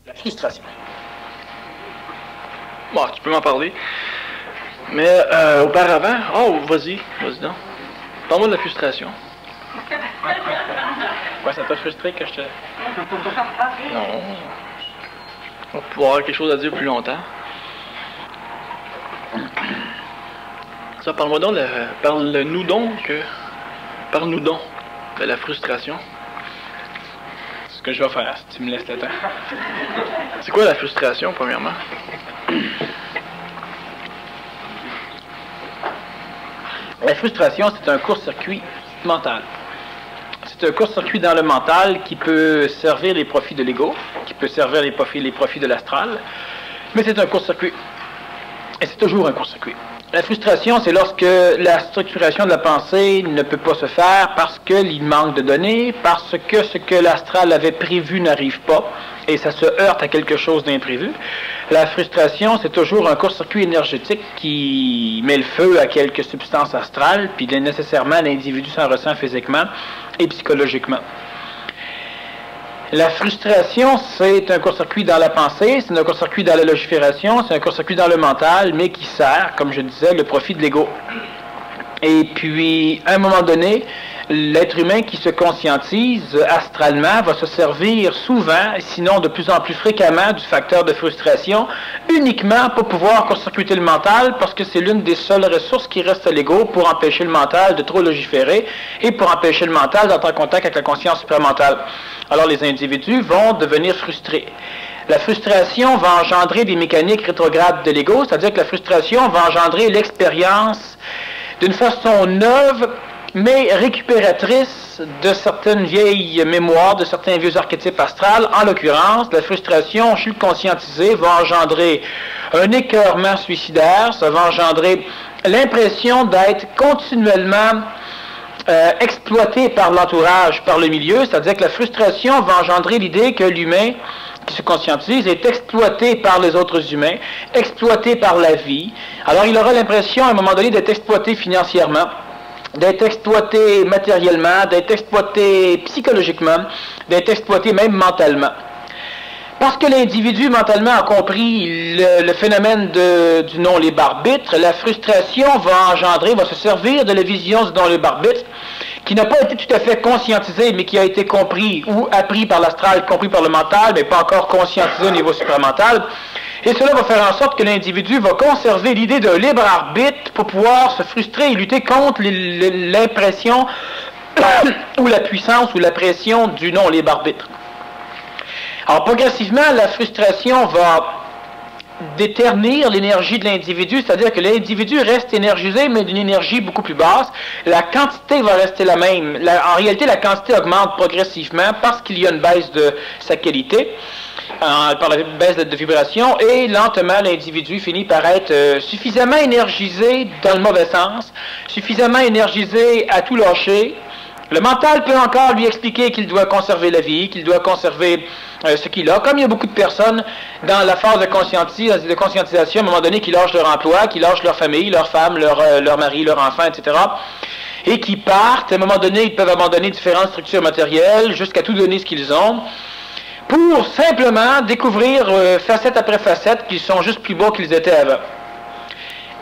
La frustration. Bon, tu peux m'en parler. Mais auparavant... Oh, vas-y donc. Parle-moi de la frustration. Ouais, ça t'a frustré que je te... Non. On va pouvoir avoir quelque chose à dire plus longtemps. Ça, parle-moi donc, parle-nous donc de la frustration. Ce que je vais faire, si tu me laisses le temps. C'est quoi la frustration, premièrement? La frustration, c'est un court-circuit mental. C'est un court-circuit dans le mental qui peut servir les profits de l'ego, qui peut servir les profits de l'astral, mais c'est un court-circuit. Et c'est toujours un court-circuit. La frustration, c'est lorsque la structuration de la pensée ne peut pas se faire parce qu'il manque de données, parce que ce que l'astral avait prévu n'arrive pas, et ça se heurte à quelque chose d'imprévu. La frustration, c'est toujours un court-circuit énergétique qui met le feu à quelques substances astrales, puis nécessairement l'individu s'en ressent physiquement et psychologiquement. La frustration, c'est un court-circuit dans la pensée, c'est un court-circuit dans la logifération, c'est un court-circuit dans le mental, mais qui sert, comme je disais, le profit de l'ego. Et puis, à un moment donné, l'être humain qui se conscientise astralement va se servir souvent, sinon de plus en plus fréquemment, du facteur de frustration, uniquement pour pouvoir court-circuiter le mental, parce que c'est l'une des seules ressources qui reste à l'ego pour empêcher le mental de trop logiférer et pour empêcher le mental d'entrer en contact avec la conscience supramentale. Alors les individus vont devenir frustrés. La frustration va engendrer des mécaniques rétrogrades de l'ego, c'est-à-dire que la frustration va engendrer l'expérience d'une façon neuve, mais récupératrice de certaines vieilles mémoires, de certains vieux archétypes astrales. En l'occurrence, la frustration chez le conscientisé va engendrer un écœurement suicidaire, ça va engendrer l'impression d'être continuellement exploité par l'entourage, par le milieu, c'est-à-dire que la frustration va engendrer l'idée que l'humain qui se conscientise est exploité par les autres humains, exploité par la vie. Alors il aura l'impression à un moment donné d'être exploité financièrement, d'être exploité matériellement, d'être exploité psychologiquement, d'être exploité même mentalement. Parce que l'individu mentalement a compris le phénomène du non-libre arbitre, la frustration va se servir de la vision du non-libre arbitre, qui n'a pas été tout à fait conscientisé, mais qui a été compris ou appris par l'astral, compris par le mental, mais pas encore conscientisé au niveau supramental. Et cela va faire en sorte que l'individu va conserver l'idée d'un libre arbitre pour pouvoir se frustrer et lutter contre l'impression ou la puissance ou la pression du non-libre arbitre. Alors progressivement, la frustration va déternir l'énergie de l'individu, c'est-à-dire que l'individu reste énergisé, mais d'une énergie beaucoup plus basse. La quantité va rester la même. En réalité, la quantité augmente progressivement parce qu'il y a une baisse de sa qualité, par la baisse de vibration, et lentement, l'individu finit par être suffisamment énergisé dans le mauvais sens, suffisamment énergisé à tout lâcher. Le mental peut encore lui expliquer qu'il doit conserver la vie, qu'il doit conserver ce qu'il a. Comme il y a beaucoup de personnes dans la phase de conscientisation, à un moment donné, qui lâchent leur emploi, qui lâchent leur famille, leur femme, leur mari, leur enfant, etc., et qui partent, à un moment donné, ils peuvent abandonner différentes structures matérielles jusqu'à tout donner ce qu'ils ont, pour simplement découvrir facette après facette qu'ils sont juste plus beaux qu'ils étaient avant.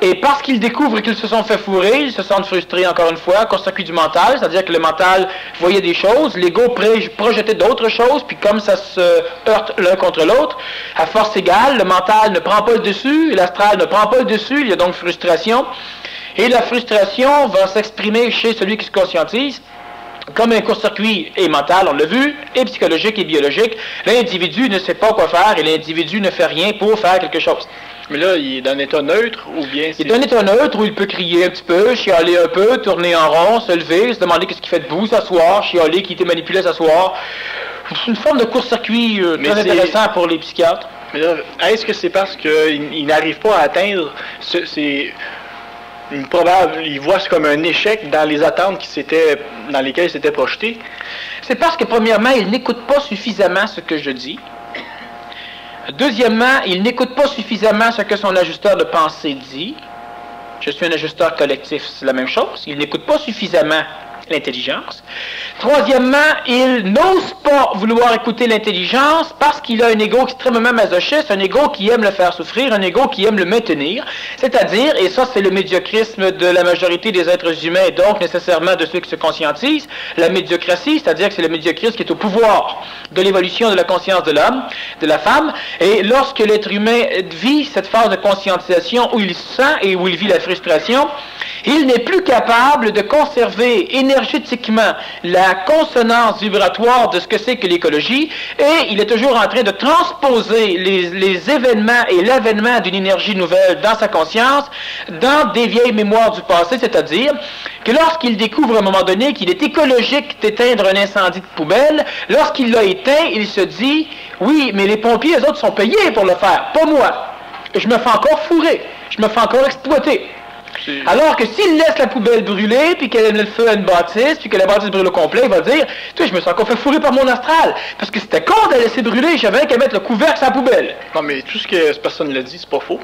Et parce qu'ils découvrent qu'ils se sont fait fourrer, ils se sentent frustrés encore une fois, court-circuit du mental, c'est-à-dire que le mental voyait des choses, l'ego projetait d'autres choses, puis comme ça se heurte l'un contre l'autre, à force égale, le mental ne prend pas le dessus, l'astral ne prend pas le dessus, il y a donc frustration. Et la frustration va s'exprimer chez celui qui se conscientise comme un court-circuit et mental, on l'a vu, et psychologique et biologique. L'individu ne sait pas quoi faire et l'individu ne fait rien pour faire quelque chose. Mais là, il est dans un état neutre ou bien... Il est dans un état neutre où il peut crier un petit peu, chialer un peu, tourner en rond, se lever, se demander qu'est-ce qu'il fait debout, s'asseoir, chialer, qu'il était manipulé, s'asseoir. C'est une forme de court-circuit très intéressant pour les psychiatres. Mais là, est-ce que c'est parce qu'il n'arrive pas à atteindre il voit ça comme un échec dans les attentes dans lesquelles il s'était projeté? C'est parce que, premièrement, il n'écoute pas suffisamment ce que je dis. Deuxièmement, il n'écoute pas suffisamment ce que son ajusteur de pensée dit. Je suis un ajusteur collectif, c'est la même chose. Il n'écoute pas suffisamment l'intelligence. Troisièmement, il n'ose pas vouloir écouter l'intelligence parce qu'il a un ego extrêmement masochiste, un ego qui aime le faire souffrir, un ego qui aime le maintenir. C'est-à-dire, et ça c'est le médiocrisme de la majorité des êtres humains, et donc nécessairement de ceux qui se conscientisent, la médiocratie, c'est-à-dire que c'est le médiocrisme qui est au pouvoir de l'évolution de la conscience de l'homme, de la femme, et lorsque l'être humain vit cette phase de conscientisation où il sent et où il vit la frustration, il n'est plus capable de conserver énergétiquement la consonance vibratoire de ce que c'est que l'écologie, et il est toujours en train de transposer les événements et l'avènement d'une énergie nouvelle dans sa conscience, dans des vieilles mémoires du passé, c'est-à-dire que lorsqu'il découvre à un moment donné qu'il est écologique d'éteindre un incendie de poubelle, lorsqu'il l'a éteint, il se dit « Oui, mais les pompiers, eux autres, sont payés pour le faire, pas moi. Je me fais encore fourrer, je me fais encore exploiter. » Alors que s'il laisse la poubelle brûler, puis qu'elle met le feu à une bâtisse, puis que la bâtisse brûle au complet, il va dire « Tu sais, je me suis encore fait fourrer par mon astral, parce que c'était con de la laisser brûler, j'avais qu'à mettre le couvercle sur la poubelle. » Non, mais tout ce que cette personne l'a dit, c'est pas faux.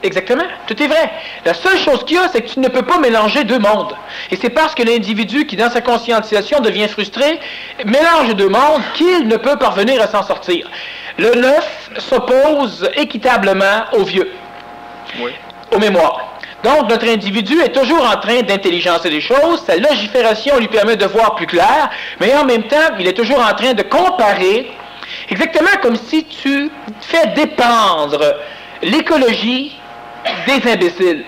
Exactement, tout est vrai. La seule chose qu'il y a, c'est que tu ne peux pas mélanger deux mondes. Et c'est parce que l'individu qui, dans sa conscientisation, devient frustré, mélange deux mondes qu'il ne peut parvenir à s'en sortir. Le neuf s'oppose équitablement au vieux, oui, aux mémoires. Donc, notre individu est toujours en train d'intelligencer des choses, sa légifération lui permet de voir plus clair, mais en même temps, il est toujours en train de comparer, exactement comme si tu fais dépendre l'écologie des imbéciles.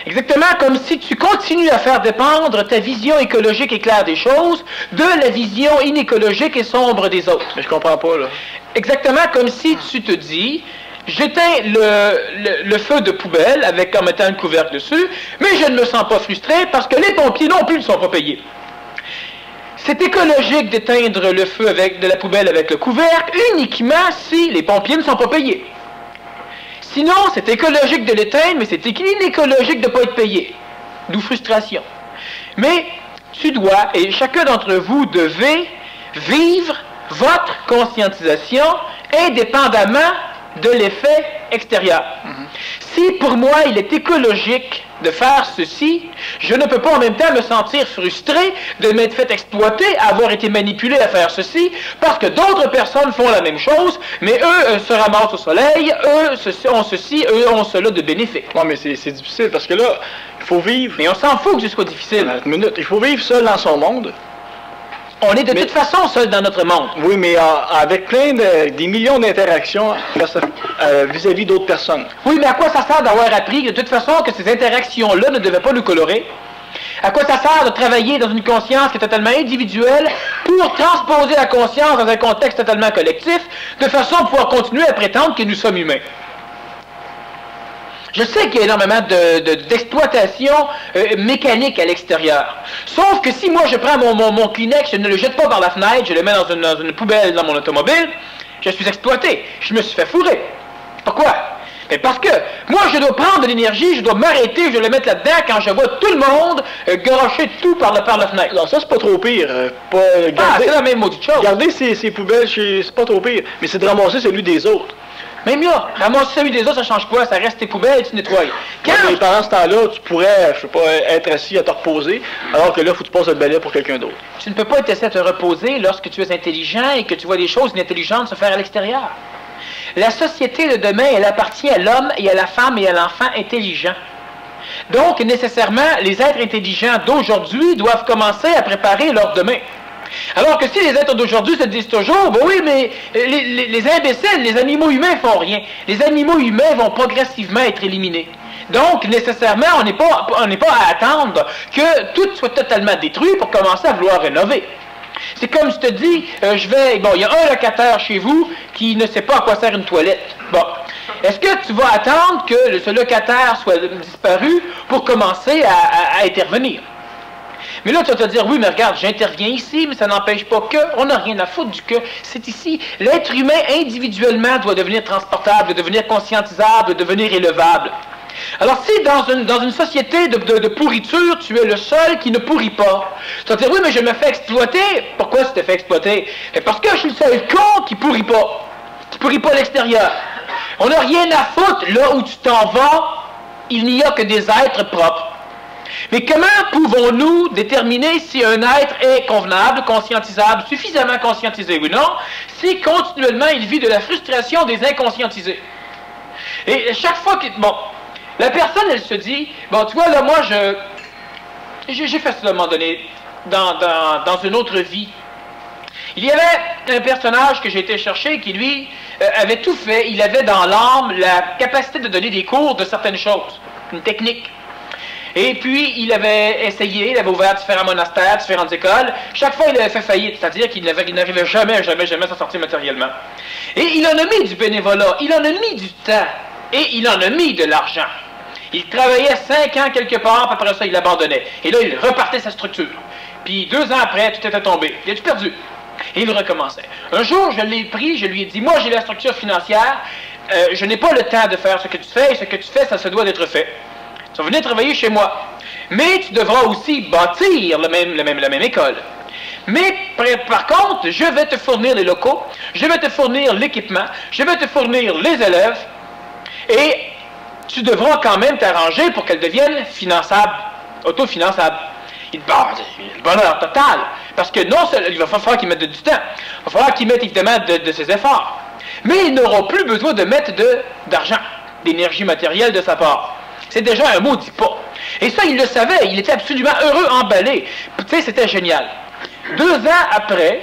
Exactement comme si tu continues à faire dépendre ta vision écologique et claire des choses de la vision inécologique et sombre des autres. Mais je comprends pas, là. Exactement comme si tu te dis... J'éteins le feu de poubelle avec en mettant un couvercle dessus, mais je ne me sens pas frustré parce que les pompiers non plus ne sont pas payés. C'est écologique d'éteindre le feu de la poubelle avec le couvercle uniquement si les pompiers ne sont pas payés. Sinon, c'est écologique de l'éteindre, mais c'est inécologique de ne pas être payé. D'où frustration. Mais tu dois, et chacun d'entre vous devez vivre votre conscientisation indépendamment de l'effet extérieur. Si pour moi il est écologique de faire ceci, je ne peux pas en même temps me sentir frustré de m'être fait exploiter, avoir été manipulé à faire ceci, parce que d'autres personnes font la même chose, mais eux se ramassent au soleil, eux ont ceci, eux ont cela de bénéfique. Non, mais c'est difficile, parce que là, il faut vivre... Mais on s'en fout que ce soit difficile. Une minute, il faut vivre seul dans son monde. On est de toute façon seul dans notre monde. Oui, mais avec des millions d'interactions vis-à-vis d'autres personnes. Oui, mais à quoi ça sert d'avoir appris de toute façon que ces interactions-là ne devaient pas nous colorer? À quoi ça sert de travailler dans une conscience qui est totalement individuelle pour transposer la conscience dans un contexte totalement collectif, de façon à pouvoir continuer à prétendre que nous sommes humains? Je sais qu'il y a énormément d'exploitation mécanique à l'extérieur. Sauf que si moi je prends mon Kleenex, je ne le jette pas par la fenêtre, je le mets dans une poubelle dans mon automobile, je suis exploité. Je me suis fait fourrer. Pourquoi? Mais parce que moi je dois prendre de l'énergie, je dois m'arrêter, je dois le mettre là-dedans quand je vois tout le monde garocher tout par la fenêtre. Non, ça c'est pas trop pire. C'est la même maudite chose. Garder ces poubelles, c'est pas trop pire. Mais c'est de ramasser celui des autres. Même là, ramasser celui des autres, ça change quoi? Ça reste tes poubelles et tu nettoies. Mais pendant ce temps-là, tu pourrais, je sais pas, être assis à te reposer, alors que là, il faut que tu passes le balai pour quelqu'un d'autre. Tu ne peux pas être assis à te reposer lorsque tu es intelligent et que tu vois des choses inintelligentes se faire à l'extérieur. La société de demain, elle appartient à l'homme et à la femme et à l'enfant intelligent. Donc, nécessairement, les êtres intelligents d'aujourd'hui doivent commencer à préparer leur demain. Alors que si les êtres d'aujourd'hui se disent toujours, ben oui, mais les imbéciles, les animaux humains font rien. Les animaux humains vont progressivement être éliminés. Donc, nécessairement, on n'est pas à attendre que tout soit totalement détruit pour commencer à vouloir rénover. C'est comme je te dis, il y a un locataire chez vous qui ne sait pas à quoi sert une toilette. Bon. Est-ce que tu vas attendre que ce locataire soit disparu pour commencer à intervenir? Mais là, tu vas te dire, oui, mais regarde, j'interviens ici, mais ça n'empêche pas que, on n'a rien à foutre du que, c'est ici. L'être humain, individuellement, doit devenir transportable, devenir conscientisable, devenir élevable. Alors, si dans une société de pourriture, tu es le seul qui ne pourrit pas, tu vas te dire, oui, mais je me fais exploiter. Pourquoi tu te fais exploiter? Parce que je suis le seul con qui pourrit pas. Qui pourrit pas à l'extérieur. On n'a rien à foutre, là où tu t'en vas, il n'y a que des êtres propres. Mais comment pouvons-nous déterminer si un être est convenable, conscientisable, suffisamment conscientisé ou non, si continuellement il vit de la frustration des inconscientisés? Et chaque fois que... Bon, la personne, elle se dit, bon, tu vois, là, moi, j'ai fait ça à un moment donné, dans une autre vie. Il y avait un personnage que j'ai été chercher qui, lui, avait tout fait. Il avait dans l'âme la capacité de donner des cours de certaines choses, une technique. Et puis, il avait essayé, il avait ouvert différents monastères, différentes écoles. Chaque fois, il avait fait faillite, c'est-à-dire qu'il n'arrivait jamais à s'en sortir matériellement. Et il en a mis du bénévolat, il en a mis du temps, et il en a mis de l'argent. Il travaillait 5 ans quelque part, puis après ça, il abandonnait. Et là, il repartait sa structure. Puis 2 ans après, tout était tombé. Il a tout perdu. Et il recommençait. Un jour, je l'ai pris, je lui ai dit, moi, j'ai la structure financière, je n'ai pas le temps de faire ce que tu fais, et ce que tu fais, ça se doit d'être fait. Tu vas venir travailler chez moi. Mais tu devras aussi bâtir la même école. Mais par contre, je vais te fournir les locaux, je vais te fournir l'équipement, je vais te fournir les élèves, et tu devras quand même t'arranger pour qu'elle devienne finançable, autofinançable. Il dit, bah, le bonheur total, parce que non seulement, il va falloir qu'il mette du temps, il va falloir qu'il mette évidemment de ses efforts, mais ils n'auront plus besoin de mettre d'argent, d'énergie matérielle de sa part. C'est déjà un maudit pas. Et ça, il le savait, il était absolument heureux, emballé. Tu sais, c'était génial. 2 ans après,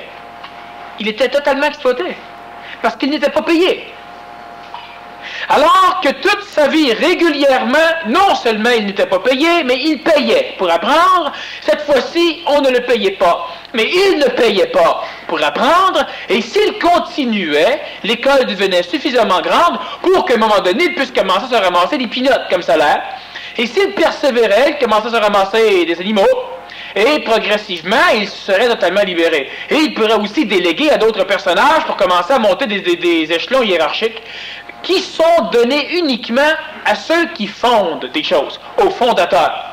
il était totalement exploité, parce qu'il n'était pas payé. Alors que toute sa vie, régulièrement, non seulement il n'était pas payé, mais il payait pour apprendre. Cette fois-ci, on ne le payait pas. Mais il ne payait pas pour apprendre, et s'il continuait, l'école devenait suffisamment grande pour qu'à un moment donné, il puisse commencer à se ramasser des pinottes comme salaire. Et s'il persévérait, il commençait à se ramasser des animaux, et progressivement, il serait totalement libéré. Et il pourrait aussi déléguer à d'autres personnages pour commencer à monter des échelons hiérarchiques qui sont donnés uniquement à ceux qui fondent des choses, aux fondateurs.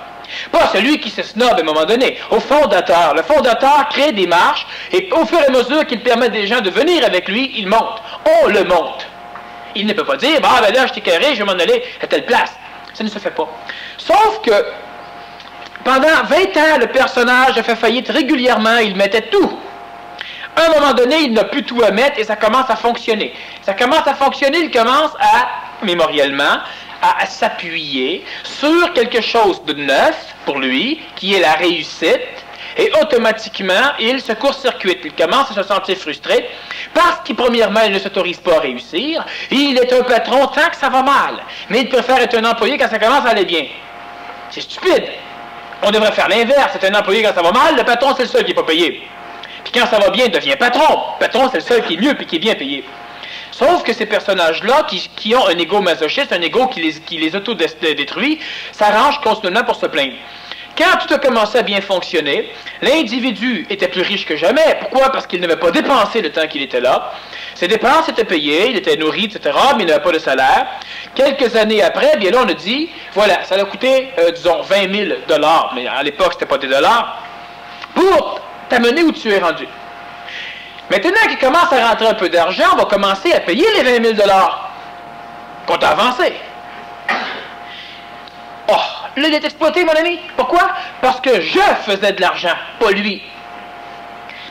Pas celui qui se snob à un moment donné, au fondateur. Le fondateur crée des marches, et au fur et à mesure qu'il permet des gens de venir avec lui, il monte. On le monte. Il ne peut pas dire, bah ben là, je t'ai carré, je vais m'en aller à telle place. Ça ne se fait pas. Sauf que, pendant 20 ans, le personnage a fait faillite régulièrement, il mettait tout. À un moment donné, il n'a plus tout à mettre et ça commence à fonctionner. Ça commence à fonctionner, il commence mémoriellement, à s'appuyer sur quelque chose de neuf pour lui, qui est la réussite, et automatiquement, il se court-circuite. Il commence à se sentir frustré parce qu'il, premièrement, il ne s'autorise pas à réussir. Il est un patron tant que ça va mal, mais il préfère être un employé quand ça commence à aller bien. C'est stupide. On devrait faire l'inverse. C'est un employé quand ça va mal, le patron, c'est le seul qui n'est pas payé. Puis quand ça va bien, il devient patron. Patron, c'est le seul qui est mieux et qui est bien payé. Sauf que ces personnages-là, qui ont un ego masochiste, un ego qui les autodétruit, s'arrangent continuellement pour se plaindre. Quand tout a commencé à bien fonctionner, l'individu était plus riche que jamais. Pourquoi? Parce qu'il n'avait pas dépensé le temps qu'il était là. Ses dépenses étaient payées, il était nourri, etc., mais il n'avait pas de salaire. Quelques années après, bien là, on a dit, voilà, ça a coûté, disons, 20 000 $, mais à l'époque, c'était pas des dollars, pour t'amener où tu es rendu. Maintenant qu'il commence à rentrer un peu d'argent, on va commencer à payer les 20 000 $ qu'on t'a avancé. Oh, là, il est exploité, mon ami. Pourquoi? Parce que je faisais de l'argent, pas lui.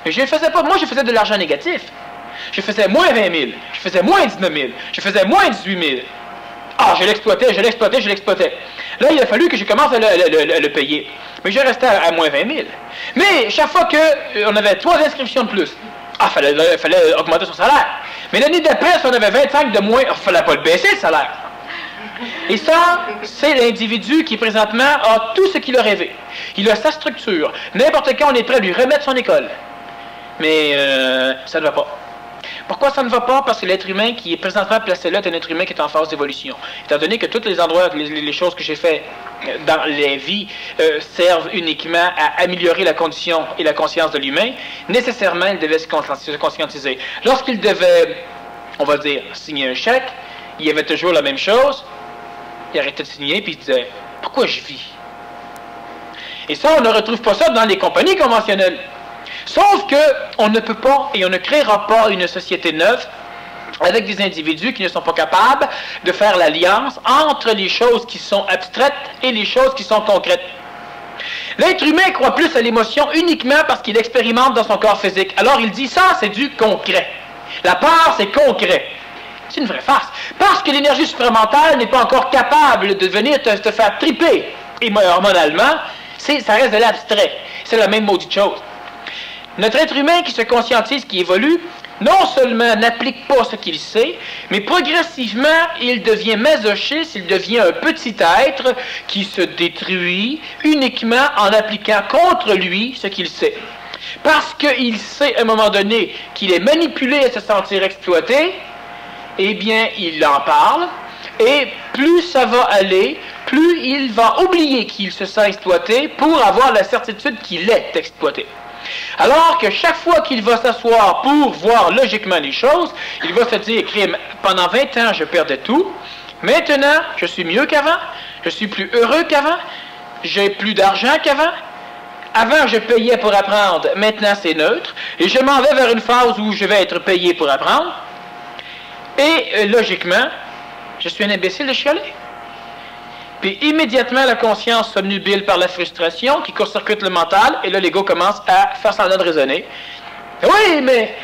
Mais je ne faisais pas, moi, je faisais de l'argent négatif. Je faisais moins 20 000, je faisais moins 19 000, je faisais moins 18 000. Ah, je l'exploitais. Là, il a fallu que je commence à le payer. Mais je restais à moins 20 000. Mais chaque fois qu'on avait 3 inscriptions de plus, il fallait augmenter son salaire. Mais l'année d'après, si on avait 25 de moins, il ne fallait pas le baisser, le salaire. Et ça, c'est l'individu qui, présentement, a tout ce qu'il a rêvé. Il a sa structure. N'importe quand, on est prêt à lui remettre son école. Mais ça ne va pas. Pourquoi ça ne va pas? Parce que l'être humain qui est présentement placé là est un être humain qui est en phase d'évolution. Étant donné que tous les endroits, les choses que j'ai fait dans les vies servent uniquement à améliorer la condition et la conscience de l'humain, nécessairement, il devait se conscientiser. Lorsqu'il devait, on va dire, signer un chèque, il y avait toujours la même chose, il arrêtait de signer, puis il disait « Pourquoi je vis? » Et ça, on ne retrouve pas ça dans les compagnies conventionnelles. Sauf qu'on ne peut pas et on ne créera pas une société neuve avec des individus qui ne sont pas capables de faire l'alliance entre les choses qui sont abstraites et les choses qui sont concrètes. L'être humain croit plus à l'émotion uniquement parce qu'il expérimente dans son corps physique. Alors il dit ça, c'est du concret. La peur, c'est concret. C'est une vraie farce. Parce que l'énergie supramentale n'est pas encore capable de venir te faire triper hormonalement, ça reste de l'abstrait. C'est la même maudite chose. Notre être humain qui se conscientise, qui évolue, non seulement n'applique pas ce qu'il sait, mais progressivement, il devient masochiste, il devient un petit être qui se détruit uniquement en appliquant contre lui ce qu'il sait. Parce qu'il sait à un moment donné qu'il est manipulé à se sentir exploité, eh bien, il en parle, et plus ça va aller, plus il va oublier qu'il se sent exploité pour avoir la certitude qu'il est exploité. Alors que chaque fois qu'il va s'asseoir pour voir logiquement les choses, il va se dire, crime, pendant 20 ans, je perdais tout. Maintenant, je suis mieux qu'avant, je suis plus heureux qu'avant, j'ai plus d'argent qu'avant. Avant, je payais pour apprendre, maintenant c'est neutre, et je m'en vais vers une phase où je vais être payé pour apprendre. Et logiquement, je suis un imbécile de chialer. Puis immédiatement, la conscience s'obnubile par la frustration qui court-circuite le mental, et là, l'ego commence à faire semblant de raisonner. Oui, mais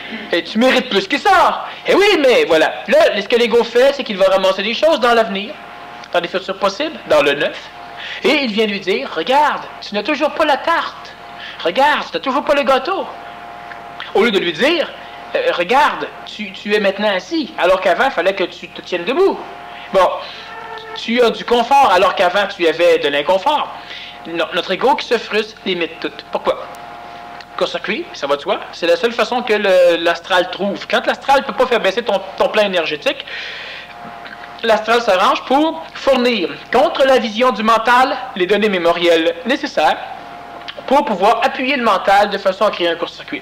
tu mérites plus que ça. Et oui, mais voilà. Là, ce que l'ego fait, c'est qu'il va ramasser des choses dans l'avenir, dans des futurs possibles, dans le neuf, et il vient lui dire, regarde, tu n'as toujours pas la tarte. Regarde, tu n'as toujours pas le gâteau. Au lieu de lui dire, regarde, tu es maintenant assis, alors qu'avant, il fallait que tu te tiennes debout. Bon, tu as du confort, alors qu'avant, tu avais de l'inconfort. Notre ego qui se frustre limite tout. Pourquoi? Court-circuit, ça va de soi. C'est la seule façon que l'astral trouve. Quand l'astral ne peut pas faire baisser ton plein énergétique, l'astral s'arrange pour fournir, contre la vision du mental, les données mémorielles nécessaires pour pouvoir appuyer le mental de façon à créer un court-circuit.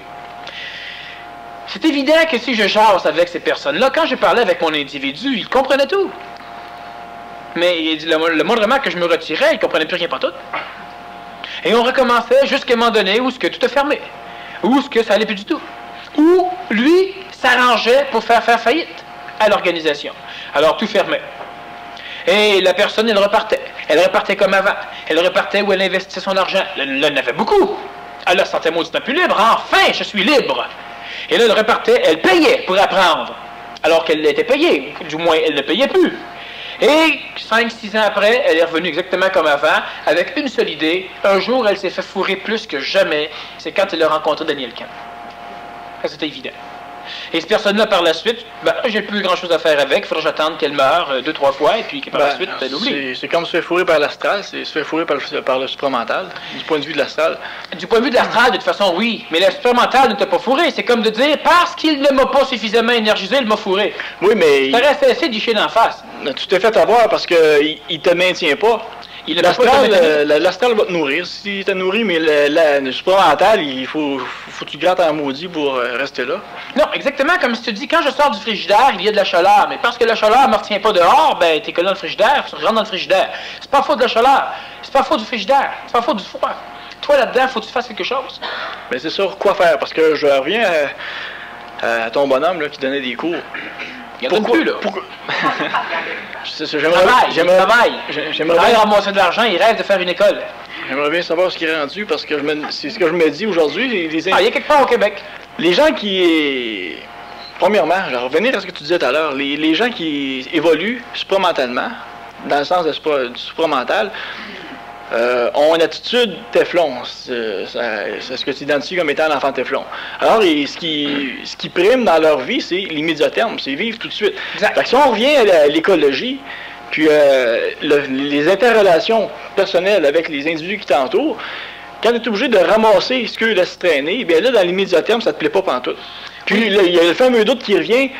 C'est évident que si je jase avec ces personnes-là, quand je parlais avec mon individu, ils comprenaient tout. Mais le moindrement que je me retirais, ils ne comprenaient plus rien par tout. Et on recommençait jusqu'à un moment donné où ce que tout a fermé, où ce que ça allait plus du tout, où lui s'arrangeait pour faire faillite à l'organisation. Alors tout fermait. Et la personne, elle repartait comme avant. Elle repartait où elle investissait son argent. Elle en avait beaucoup. Elle se sentait mauditement plus libre. Enfin, je suis libre. Et là, elle repartait, elle payait pour apprendre. Alors qu'elle était payée. Du moins, elle ne payait plus. Et 5-6 ans après, elle est revenue exactement comme avant, avec une seule idée. Un jour, elle s'est fait fourrer plus que jamais. C'est quand elle a rencontré Daniel Kahn. C'était évident. Et cette personne-là, par la suite, j'ai plus grand-chose à faire avec. Il faudra que j'attende qu'elle meure 2-3 fois, et puis par la suite, elle oublie. C'est comme se faire fourrer par l'astral, c'est se faire fourrer par le supramental, du point de vue de l'astral. Du point de vue de l'astral, de toute façon, oui. Mais le supramental ne t'a pas fourré. C'est comme de dire, parce qu'il ne m'a pas suffisamment énergisé, il m'a fourré. Oui, mais... Ça reste assez d'y chier d'en face. Tu t'es fait avoir parce qu'il ne te maintient pas. L'astral va te nourrir. Si tu nourri, mais le supramental, il faut que tu grattes en maudit pour rester là. Non, exactement comme si tu dis, quand je sors du frigidaire, il y a de la chaleur. Mais parce que la chaleur ne me retient pas dehors, ben t'es collé dans le frigidaire, tu rentres dans le frigidaire. C'est pas faute de la chaleur, c'est pas faute du frigidaire, c'est pas faute du froid. Toi, là-dedans, il faut que tu fasses quelque chose. Mais c'est sûr, quoi faire? Parce que je reviens à ton bonhomme là, qui donnait des cours. Il n'y en a plus, là. J'aimerais ramasser de l'argent, il rêve de faire une école. J'aimerais bien savoir ce qui est rendu, parce que c'est ce que je me dis aujourd'hui. Il y a quelque part au Québec. Les gens qui... Premièrement, je vais revenir à ce que tu disais tout à l'heure. Les gens qui évoluent supramentalement, dans le sens du supramental, ont une attitude Teflon. C'est ce que tu identifies comme étant l'enfant Teflon. Alors, ce qui prime dans leur vie, c'est l'immédiat terme, c'est vivre tout de suite. Fait que si on revient à l'écologie, puis les interrelations personnelles avec les individus qui t'entourent, quand tu es obligé de ramasser ce qu'eux laissent traîner, bien là, dans l'immédiat terme, ça te plaît pas pantoute. Puis il y a le fameux doute qui revient.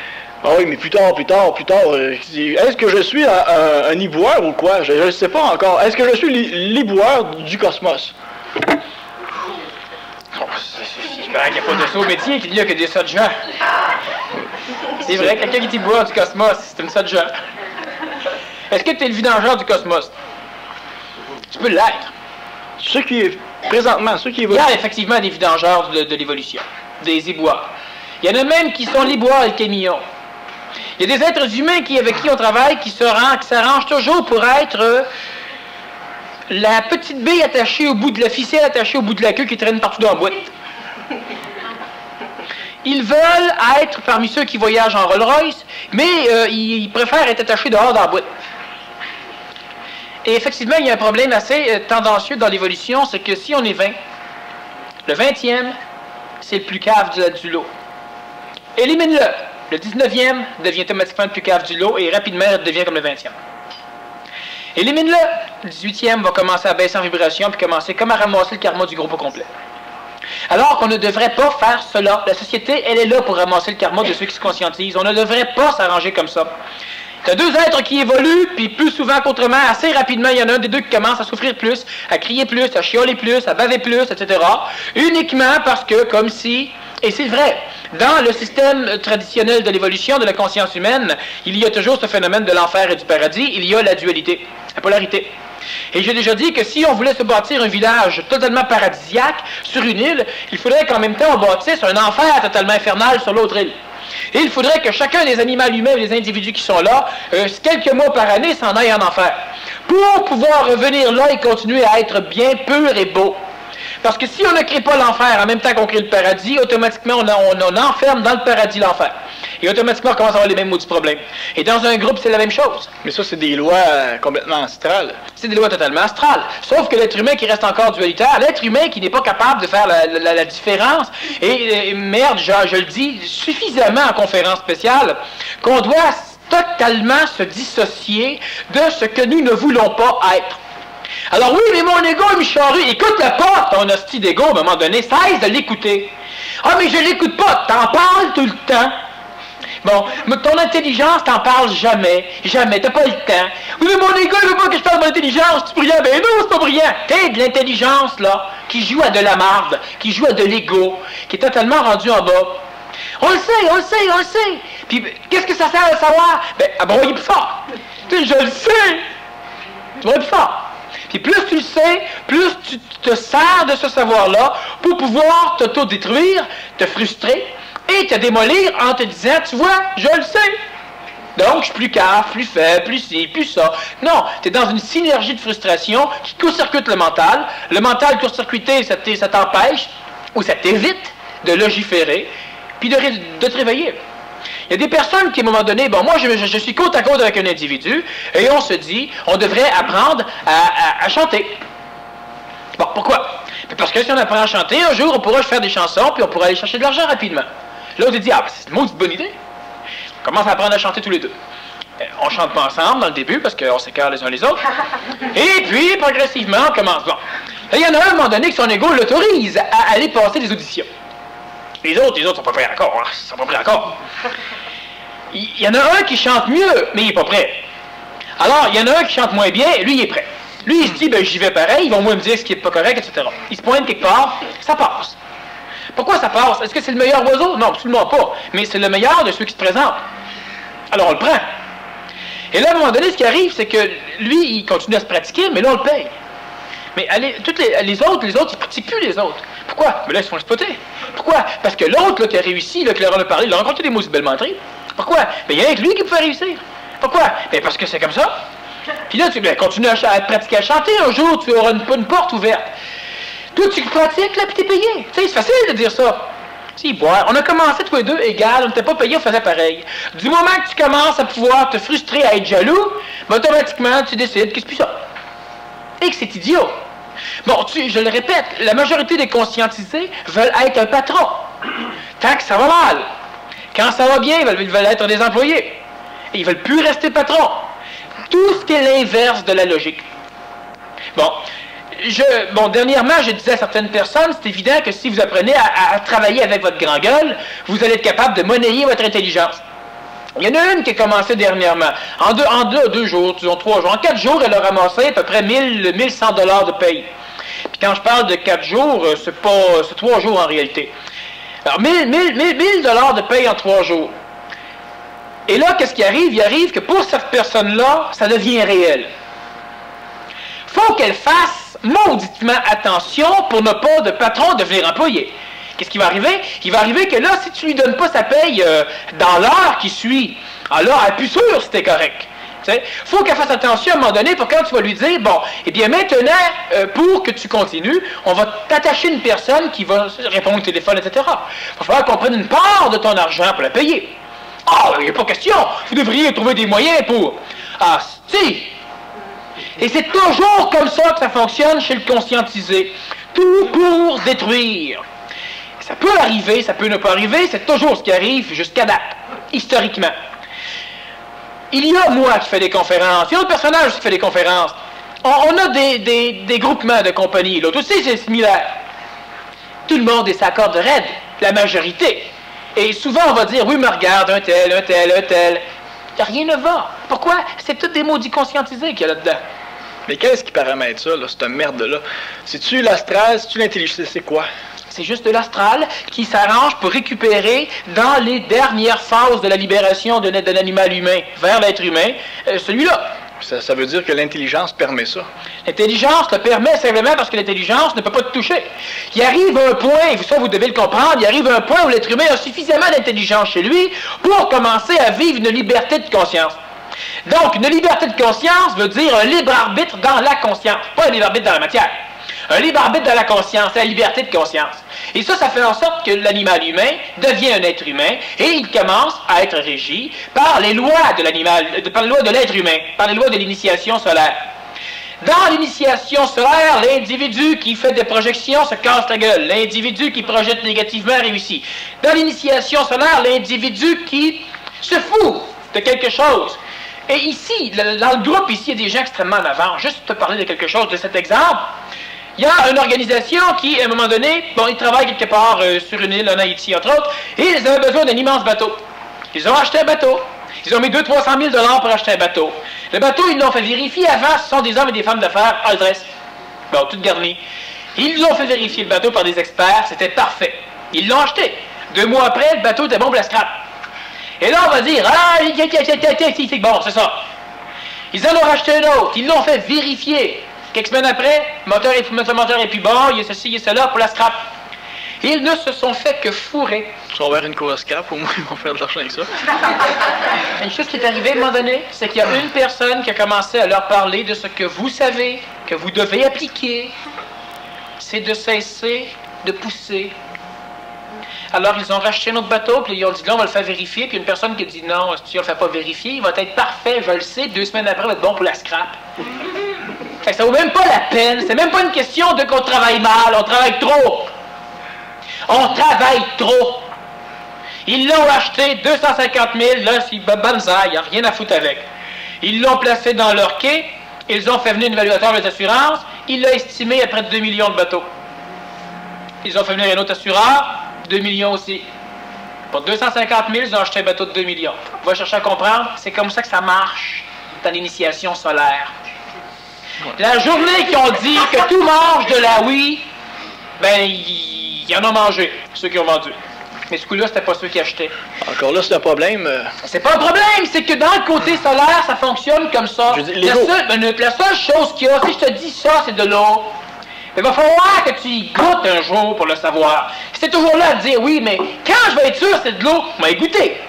Ah oui, mais plus tard, est-ce que je suis un iboire ou quoi? Je ne sais pas encore. Est-ce que je suis l'iboire du cosmos? J'espère qu'il n'y a pas de saut métier, qu'il n'y a que des tas de gens. C'est vrai, quelqu'un qui est iboire du cosmos, c'est une tas de gens. Est-ce que tu es le vidangeur du cosmos? Tu peux l'être. Présentement, ceux qui évoluent. Il y a effectivement des vidangeurs de l'évolution, des iboires. Il y en a même qui sont l'iboire et le camillon. Il y a des êtres humains avec qui on travaille qui s'arrangent toujours pour être la petite bille attachée au bout de la ficelle, attachée au bout de la queue qui traîne partout dans la boîte. Ils veulent être parmi ceux qui voyagent en Rolls-Royce, mais ils préfèrent être attachés dehors dans la boîte. Et effectivement, il y a un problème assez tendancieux dans l'évolution, c'est que si on est 20, le 20e, c'est le plus cave du lot. Élimine-le. Le 19e devient automatiquement le plus cave du lot et rapidement, il devient comme le 20e. Élimine-le. Le 18e va commencer à baisser en vibration puis commencer comme à ramasser le karma du groupe au complet. Alors qu'on ne devrait pas faire cela. La société, elle est là pour ramasser le karma de ceux qui se conscientisent. On ne devrait pas s'arranger comme ça. Tu as deux êtres qui évoluent, puis plus souvent qu'autrement, assez rapidement, il y en a un des deux qui commence à souffrir plus, à crier plus, à chialer plus, à baver plus, etc. Uniquement parce que, comme si, et c'est vrai, dans le système traditionnel de l'évolution de la conscience humaine, il y a toujours ce phénomène de l'enfer et du paradis, il y a la dualité, la polarité. Et j'ai déjà dit que si on voulait se bâtir un village totalement paradisiaque sur une île, il faudrait qu'en même temps on bâtisse un enfer totalement infernal sur l'autre île. Et il faudrait que chacun des animaux humains et des individus qui sont là, quelques mois par année, s'en aillent en enfer. Pour pouvoir revenir là et continuer à être bien pur et beau. Parce que si on ne crée pas l'enfer en même temps qu'on crée le paradis, automatiquement on enferme dans le paradis l'enfer. Et automatiquement on commence à avoir les mêmes maudits problèmes. Et dans un groupe, c'est la même chose. Mais ça, c'est des lois complètement astrales. C'est des lois totalement astrales. Sauf que l'être humain qui reste encore dualitaire, l'être humain qui n'est pas capable de faire la différence, et merde, je le dis suffisamment en conférence spéciale, qu'on doit totalement se dissocier de ce que nous ne voulons pas être. Alors oui, mais mon ego, il me charrie. Écoute-le pas, ton hostie d'ego, à un moment donné, cesse de l'écouter. Ah, mais je l'écoute pas, t'en parles tout le temps. Bon, mais ton intelligence, t'en parles jamais. Jamais, t'as pas le temps. Oui, mais mon ego, il veut pas que je parle de mon intelligence. Tu es brillant? Ben non, c'est pas brillant. T'es de l'intelligence, là, qui joue à de la marde, qui joue à de l'ego, qui est totalement rendu en bas. On le sait, on le sait, on le sait. Puis, qu'est-ce que ça sert à savoir? Ben, abroyer plus fort. Tu sais, je le sais. Tu broyes plus fort. Puis plus tu le sais, plus tu te sers de ce savoir-là pour pouvoir t'auto-détruire, te frustrer et te démolir en te disant, tu vois, je le sais. Donc, je suis plus cave, plus faible, plus ci, plus ça. Non, tu es dans une synergie de frustration qui court-circuite le mental. Le mental court-circuité, ça t'empêche ou ça t'évite de légiférer puis de te réveiller. Il y a des personnes qui, à un moment donné, bon, moi, je suis côte à côte avec un individu, et on se dit, on devrait apprendre à chanter. Bon, pourquoi? Parce que si on apprend à chanter, un jour, on pourra faire des chansons, puis on pourra aller chercher de l'argent rapidement. L'autre dit, ah, c'est une maudite bonne idée. On commence à apprendre à chanter tous les deux. On chante pas ensemble dans le début, parce qu'on s'écarte les uns les autres. Et puis, progressivement, on commence. Bon. Là, il y en a un, à un moment donné, que son ego l'autorise à aller passer des auditions. Les autres sont pas prêts encore. Ils sont pas prêts encore. Il y en a un qui chante mieux, mais il est pas prêt. Alors, il y en a un qui chante moins bien, et lui, il est prêt. Lui, il se dit, ben, j'y vais pareil, ils vont moins me dire ce qui est pas correct, etc. Il se pointe quelque part, ça passe. Pourquoi ça passe? Est-ce que c'est le meilleur oiseau? Non, absolument pas. Mais c'est le meilleur de ceux qui se présentent. Alors, on le prend. Et là, à un moment donné, ce qui arrive, c'est que lui, il continue à se pratiquer, mais là, on le paye. Mais toutes les autres, ils ne pratiquent plus les autres. Pourquoi? Mais là, ils se font exploiter. Pourquoi? Parce que l'autre, qui a réussi, qui leur en a parlé, il a rencontré des mots belles menteries. Pourquoi? Mais il y a que lui qui peut faire réussir. Pourquoi? Mais parce que c'est comme ça. Puis là, tu continues à pratiquer à chanter. Un jour, tu auras une porte ouverte. Toi, tu pratiques, là, puis t'es payé. Tu sais, c'est facile de dire ça. Si, boire. On a commencé tous les deux égal, on n'était pas payé, on faisait pareil. Du moment que tu commences à pouvoir te frustrer, à être jaloux, ben, automatiquement, tu décides que c'est plus ça. Et que c'est idiot. Bon, je le répète, la majorité des conscientisés veulent être un patron. Tant que ça va mal. Quand ça va bien, ils veulent être des employés. Et ils veulent plus rester patrons. Tout ce qui est l'inverse de la logique. Bon, dernièrement, je disais à certaines personnes, c'est évident que si vous apprenez à travailler avec votre grand gueule, vous allez être capable de monnayer votre intelligence. Il y en a une qui a commencé dernièrement. En deux jours, disons 3 jours. En 4 jours, elle a ramassé à peu près 1100 $ de paye. Puis quand je parle de 4 jours, c'est 3 jours en réalité. Alors, 1000 $ de paye en 3 jours. Et là, qu'est-ce qui arrive? Il arrive que pour cette personne-là, ça devient réel. Faut qu'elle fasse mauditement attention pour ne pas de patron devenir employé. Qu'est-ce qui va arriver? Il va arriver que là, si tu lui donnes pas sa paye dans l'heure qui suit, alors elle n'est plus sûre si t'es correct. faut qu'elle fasse attention à un moment donné pour quand tu vas lui dire, bon, eh bien maintenant, pour que tu continues, on va t'attacher une personne qui va répondre au téléphone, etc. Il va falloir qu'on prenne une part de ton argent pour la payer. Ah, il n'y a pas question. Vous devriez trouver des moyens pour... Ah, si! Et c'est toujours comme ça que ça fonctionne chez le conscientisé. Tout pour détruire. Ça peut arriver, ça peut ne pas arriver, c'est toujours ce qui arrive jusqu'à date, historiquement. Il y a moi qui fais des conférences, il y a d'autres personnages qui font des conférences. On a des groupements de compagnies, l'autre aussi c'est similaire. Tout le monde s'accorde raide, la majorité. Et souvent on va dire, oui mais regarde, un tel. Rien ne va. Pourquoi? C'est tous des maudits conscientisés qu'il y a là-dedans. Mais qu'est-ce qui paramètre ça, cette merde-là? C'est-tu l'astral, c'est-tu l'intelligence, c'est quoi? C'est juste de l'astral qui s'arrange pour récupérer dans les dernières phases de la libération de l'animal humain vers l'être humain, celui-là. Ça veut dire que l'intelligence permet ça. L'intelligence le permet simplement parce que l'intelligence ne peut pas te toucher. Il arrive un point, ça vous devez le comprendre, il arrive un point où l'être humain a suffisamment d'intelligence chez lui pour commencer à vivre une liberté de conscience. Donc, une liberté de conscience veut dire un libre arbitre dans la conscience, pas un libre arbitre dans la matière. Un libre arbitre dans la conscience, c'est la liberté de conscience. Et ça fait en sorte que l'animal humain devient un être humain et il commence à être régi par les lois de l'animal, par les lois de l'être humain, par les lois de l'initiation solaire. Dans l'initiation solaire, l'individu qui fait des projections se casse la gueule. L'individu qui projette négativement réussit. Dans l'initiation solaire, l'individu qui se fout de quelque chose. Et ici, dans le groupe, ici, il y a des gens extrêmement en avant. Juste te parler de quelque chose de cet exemple. Il y a une organisation qui, à un moment donné, bon, ils travaillent quelque part sur une île en Haïti, entre autres, et ils avaient besoin d'un immense bateau. Ils ont acheté un bateau. Ils ont mis 200-300 000 pour acheter un bateau. Le bateau, ils l'ont fait vérifier avant, ce sont des hommes et des femmes d'affaires, all dress. Bon, tout garni. Ils l'ont fait vérifier le bateau par des experts, c'était parfait. Ils l'ont acheté. 2 mois après, le bateau était bon pour la scrap. Et là, on va dire, ah, c'est bon, c'est ça. Ils en ont racheté un autre, ils l'ont fait vérifier. Quelques semaines après, le moteur est plus bon, il y a ceci, il y a cela pour la scrap. Ils ne se sont fait que fourrer. Ils vont vers une cour à scrap, au moins ils vont faire de l'argent avec ça. Une chose qui est arrivée à un moment donné, c'est qu'il y a une personne qui a commencé à leur parler de ce que vous savez, que vous devez appliquer. C'est de cesser de pousser. Alors, ils ont racheté un autre bateau, puis ils ont dit, là, on va le faire vérifier. Puis une personne qui a dit, non, si tu ne le fais pas vérifier, il va être parfait, je le sais, 2 semaines après, il va être bon pour la scrap. Fait que ça vaut même pas la peine. C'est même pas une question de qu'on travaille mal, on travaille trop. On travaille trop. Ils l'ont acheté 250 000, là, c'est banzai, il n'y a rien à foutre avec. Ils l'ont placé dans leur quai, ils ont fait venir un évaluateur des assurances, il l'a estimé à près de 2 millions de bateaux. Ils ont fait venir un autre assureur, 2 millions aussi. Pour 250 000, ils ont acheté un bateau de 2 millions. On va chercher à comprendre, c'est comme ça que ça marche dans l'initiation solaire. La journée qu'ils ont dit que tout mange de la oui, ben, ils en ont mangé, ceux qui ont vendu. Mais ce coup-là, c'était pas ceux qui achetaient. Encore là, c'est un problème. C'est pas un problème, c'est que dans le côté solaire, ça fonctionne comme ça. La seule chose qu'il y a, si je te dis ça, c'est de l'eau. Il va falloir que tu y goûtes un jour pour le savoir. C'est toujours là à dire, oui, mais quand je vais être sûr c'est de l'eau, je vais y goûter.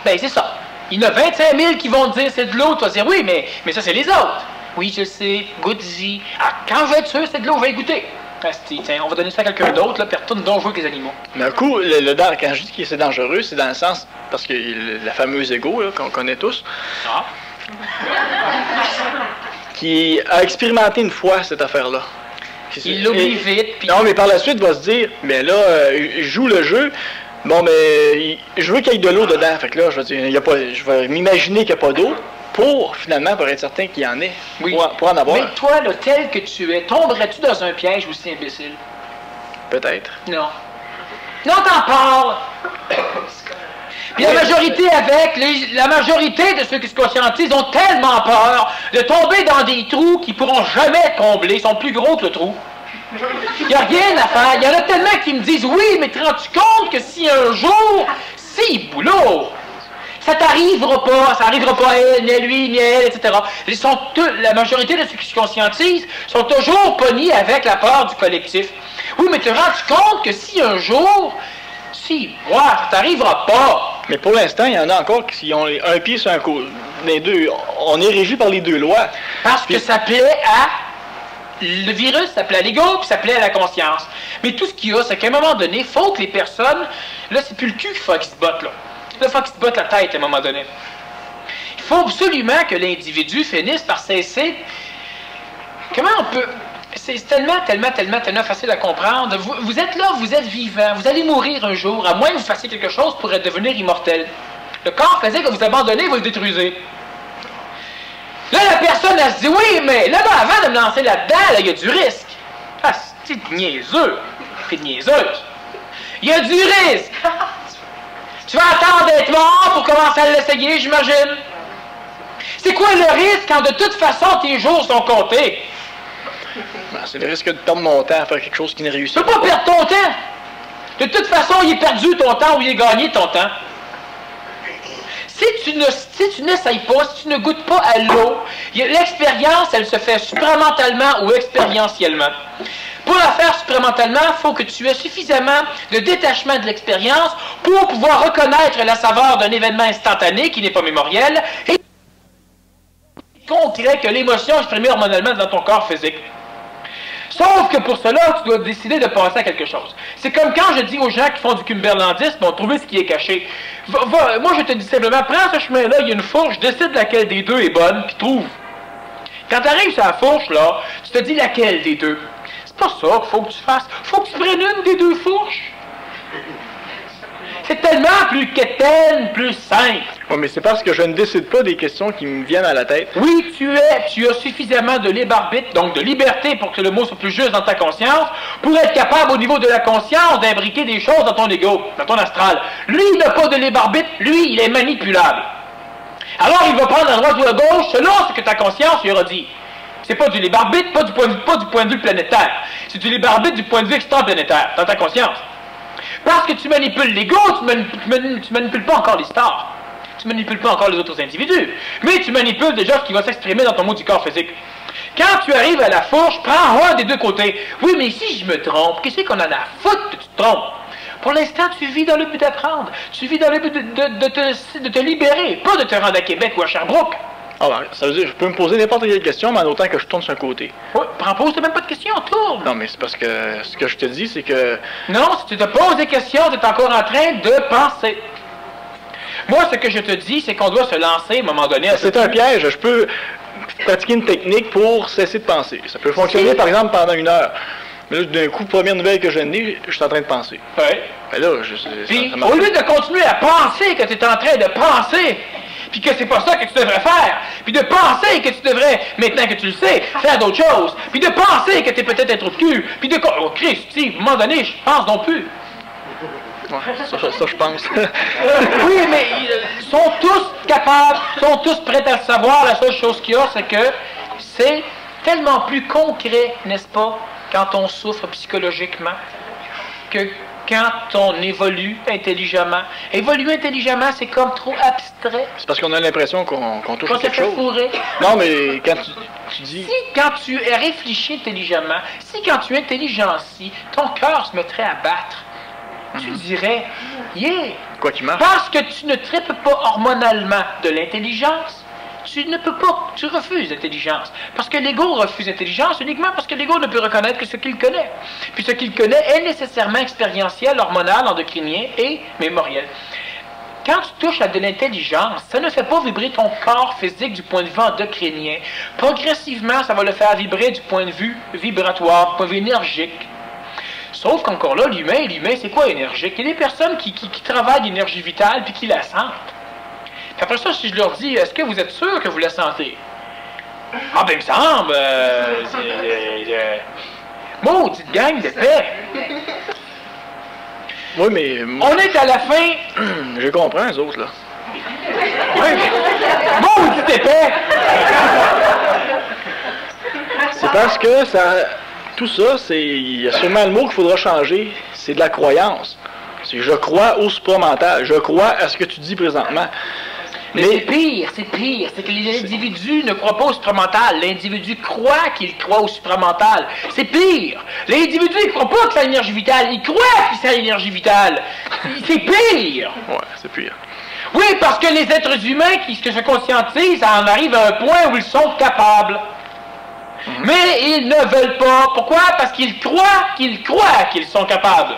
Ben, c'est ça. Il y en a 25 000 qui vont te dire c'est de l'eau, tu vas dire, oui, mais ça, c'est les autres. Oui, je sais, goûte-y. Ah, quand je vais être sûr c'est de l'eau, je vais y goûter. Tiens, on va donner ça à quelqu'un d'autre, là, puis retourne donc jouer avec les animaux. Mais un coup, quand je dis que c'est dangereux, c'est dans le sens, parce que la fameuse égo, qu'on connaît tous, qui a expérimenté une fois cette affaire-là. Il l'oublie vite. Puis... Non, mais par la suite, il va se dire, mais là, il joue le jeu, bon, mais je veux qu'il y ait de l'eau dedans. Fait que là, je vais m'imaginer qu'il n'y a pas d'eau. Pour être certain qu'il y en ait, oui. pour en avoir. Mais toi, là, tel que tu es, tomberais-tu dans un piège aussi imbécile? Peut-être. Non. Non, t'en parles! Puis la majorité de ceux qui se conscientisent ont tellement peur de tomber dans des trous qui pourront jamais combler, ils sont plus gros que le trou. Il n'y a rien à faire. Il y en a tellement qui me disent, oui, mais te rends-tu compte que si un jour, si boulot, ça t'arrivera pas, ça n'arrivera pas à elle, ni à lui, ni à elle, etc. La majorité de ceux qui se conscientisent sont toujours pognés avec la peur du collectif. Oui, mais te rends-tu compte que si un jour, ça t'arrivera pas, Mais pour l'instant, il y en a encore qui ont un pied sur un coup. Les deux, on est régi par les deux lois. Parce que ça plaît à... Le virus, ça plaît à l'ego, puis ça plaît à la conscience. Mais tout ce qu'il y a, c'est qu'à un moment donné, il faut que les personnes... Là, c'est plus le cul qu'il faut qu'ils se bottent, là. Là, il faut qu'ils se bottent la tête à un moment donné. Il faut absolument que l'individu finisse par cesser... Comment on peut... C'est tellement facile à comprendre. Vous êtes là, vous êtes vivant, vous allez mourir un jour, à moins que vous fassiez quelque chose pour devenir immortel. Le corps physique que vous abandonnez, vous le détruisez. Là, la personne, elle se dit, oui, mais là, avant de me lancer là-dedans, il y a du risque. Ah, c'est niaiseux. C'est niaiseuse. Il y a du risque. Tu vas attendre d'être mort pour commencer à l'essayer, j'imagine. C'est quoi le risque quand de toute façon tes jours sont comptés? Ben, c'est le risque de perdre mon temps à faire quelque chose qui n'est réussi. Tu peux pas perdre ton temps. De toute façon, il est perdu ton temps ou il est gagné ton temps. Si tu n'essayes pas, si tu ne goûtes pas à l'eau, l'expérience, elle se fait supramentalement ou expérientiellement. Pour la faire supramentalement, il faut que tu aies suffisamment de détachement de l'expérience pour pouvoir reconnaître la saveur d'un événement instantané qui n'est pas mémoriel et concret que l'émotion exprimée hormonalement dans ton corps physique. Sauf que pour cela, tu dois décider de passer à quelque chose. C'est comme quand je dis aux gens qui font du cumberlandisme, on trouver ce qui est caché. Moi, je te dis simplement, prends ce chemin-là, il y a une fourche, décide laquelle des deux est bonne, puis trouve. Quand tu arrives sur la fourche, là, tu te dis laquelle des deux. C'est pas ça qu'il faut que tu fasses. Faut que tu prennes une des deux fourches. C'est tellement plus quétaine, plus simple. Oui, mais c'est parce que je ne décide pas des questions qui me viennent à la tête. Oui, tu as suffisamment de libre arbitre, donc de liberté pour que le mot soit plus juste dans ta conscience, pour être capable au niveau de la conscience d'imbriquer des choses dans ton ego, dans ton astral. Lui, il n'a pas de libre arbitre, lui, il est manipulable. Alors, il va prendre à droite ou à gauche selon ce que ta conscience lui aura dit. C'est pas du libre arbitre, pas du point de vue planétaire. C'est du libre arbitre du point de vue extraplanétaire, dans ta conscience. Parce que tu manipules l'ego, tu manipules pas encore les stars. Tu manipules pas encore les autres individus. Mais tu manipules déjà ce qui va s'exprimer dans ton mot du corps physique. Quand tu arrives à la fourche, prends un des deux côtés. Oui, mais si je me trompe, qu'est-ce qu'on en a à foutre que tu te trompes? Pour l'instant, tu vis dans le but d'apprendre. Tu vis dans le but de te libérer, pas de te rendre à Québec ou à Sherbrooke. Ah ben, ça veut dire que je peux me poser n'importe quelle question, mais en autant que je tourne sur un côté. Oui, pose-toi même pas de questions, tourne. Non, mais c'est parce que ce que je te dis, c'est que... Non, si tu te poses des questions, tu es encore en train de penser. Moi, ce que je te dis, c'est qu'on doit se lancer à un moment donné. C'est un piège. Je peux pratiquer une technique pour cesser de penser. Ça peut fonctionner, par exemple, pendant 1 heure. Mais là, d'un coup, première nouvelle que je n'ai, je suis en train de penser. Oui. Ben là, puis, au lieu de continuer à penser que tu es en train de penser, puis que c'est pas ça que tu devrais faire, puis de penser que tu devrais, maintenant que tu le sais, faire d'autres choses, puis de penser que tu es peut-être un trou de cul, puis de... Oh, Christ, à un moment donné, je pense non plus. Ouais, ça, je pense. Oui, mais ils sont tous capables, sont tous prêts à le savoir. La seule chose qu'il y a, c'est que c'est tellement plus concret, n'est-ce pas, quand on souffre psychologiquement, que quand on évolue intelligemment. Évoluer intelligemment, c'est comme trop abstrait. C'est parce qu'on a l'impression qu'on touche à quelque chose. Fourré. Non, mais quand tu dis... Si quand tu réfléchis intelligemment, si quand tu intelligencies, ton cœur se mettrait à battre, tu dirais, yeah! Quoi qu'il marche. Parce que tu ne traites pas hormonalement de l'intelligence, tu ne peux pas, tu refuses l'intelligence. Parce que l'ego refuse l'intelligence uniquement parce que l'ego ne peut reconnaître que ce qu'il connaît. Puis ce qu'il connaît est nécessairement expérientiel, hormonal, endocrinien et mémoriel. Quand tu touches à de l'intelligence, ça ne fait pas vibrer ton corps physique du point de vue endocrinien. Progressivement, ça va le faire vibrer du point de vue vibratoire, du point de vue énergique. Sauf qu'encore là, l'humain, c'est quoi énergique? Il y a des personnes qui travaillent l'énergie vitale puis qui la sentent. Puis après ça, si je leur dis, est-ce que vous êtes sûr que vous la sentez? Ah ben, il me semble, maudite gang de paix. Oui, mais... On est à la fin... Je comprends, les autres, là. Oui, maudite épais. C'est parce que ça... Tout ça, il y a seulement le mot qu'il faudra changer, c'est de la croyance. C'est je crois au supramental, je crois à ce que tu dis présentement. Mais c'est pire, c'est que les individus ne croient pas au supramental, l'individu croit qu'il croit au supramental. C'est pire, l'individu ne croit pas que c'est l'énergie vitale, il croit que c'est l'énergie vitale. C'est pire! Ouais, c'est pire. Oui, parce que les êtres humains qui se conscientisent en arrivent à un point où ils sont capables. Mais ils ne veulent pas. Pourquoi? Parce qu'ils croient qu'ils sont capables.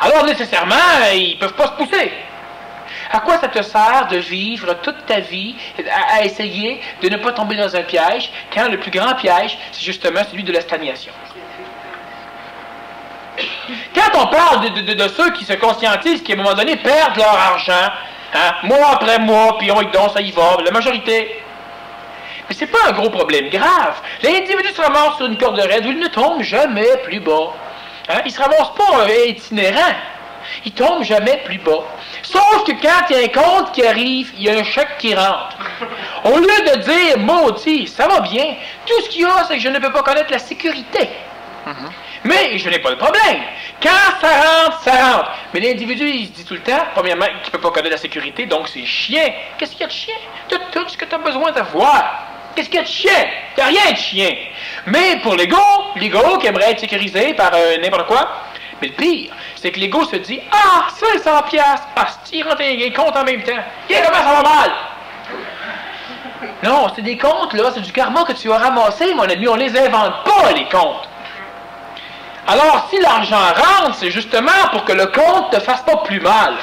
Alors nécessairement, ils ne peuvent pas se pousser. À quoi ça te sert de vivre toute ta vie à essayer de ne pas tomber dans un piège, quand le plus grand piège, c'est justement celui de la stagnation? Quand on parle de ceux qui se conscientisent, qui à un moment donné perdent leur argent, hein, mois après mois, puis on y donne, ça y va, la majorité. Mais c'est pas un gros problème grave. L'individu se ramasse sur une corde raide où il ne tombe jamais plus bas. Hein? Il se ramasse pas itinérant. Il tombe jamais plus bas. Sauf que quand il y a un compte qui arrive, il y a un chèque qui rentre. Au lieu de dire, maudit, ça va bien, tout ce qu'il y a, c'est que je ne peux pas connaître la sécurité. Mais je n'ai pas de problème. Quand ça rentre. Mais l'individu, il se dit tout le temps, premièrement, qu'il ne peut pas connaître la sécurité, donc c'est chien. Qu'est-ce qu'il y a de chien? Tu as tout ce que tu as besoin d'avoir. Qu'est-ce qu'il y a de chien? Il n'y a rien de chien. Mais pour l'ego qui aimerait être sécurisé par n'importe quoi, mais le pire, c'est que l'ego se dit, ah, 500 piastres, ah, il rentre un compte en même temps. Comment ça va mal? Non, c'est des comptes, là, c'est du karma que tu as ramassé, mon ami, on les invente pas, les comptes. Alors, si l'argent rentre, c'est justement pour que le compte te fasse pas plus mal.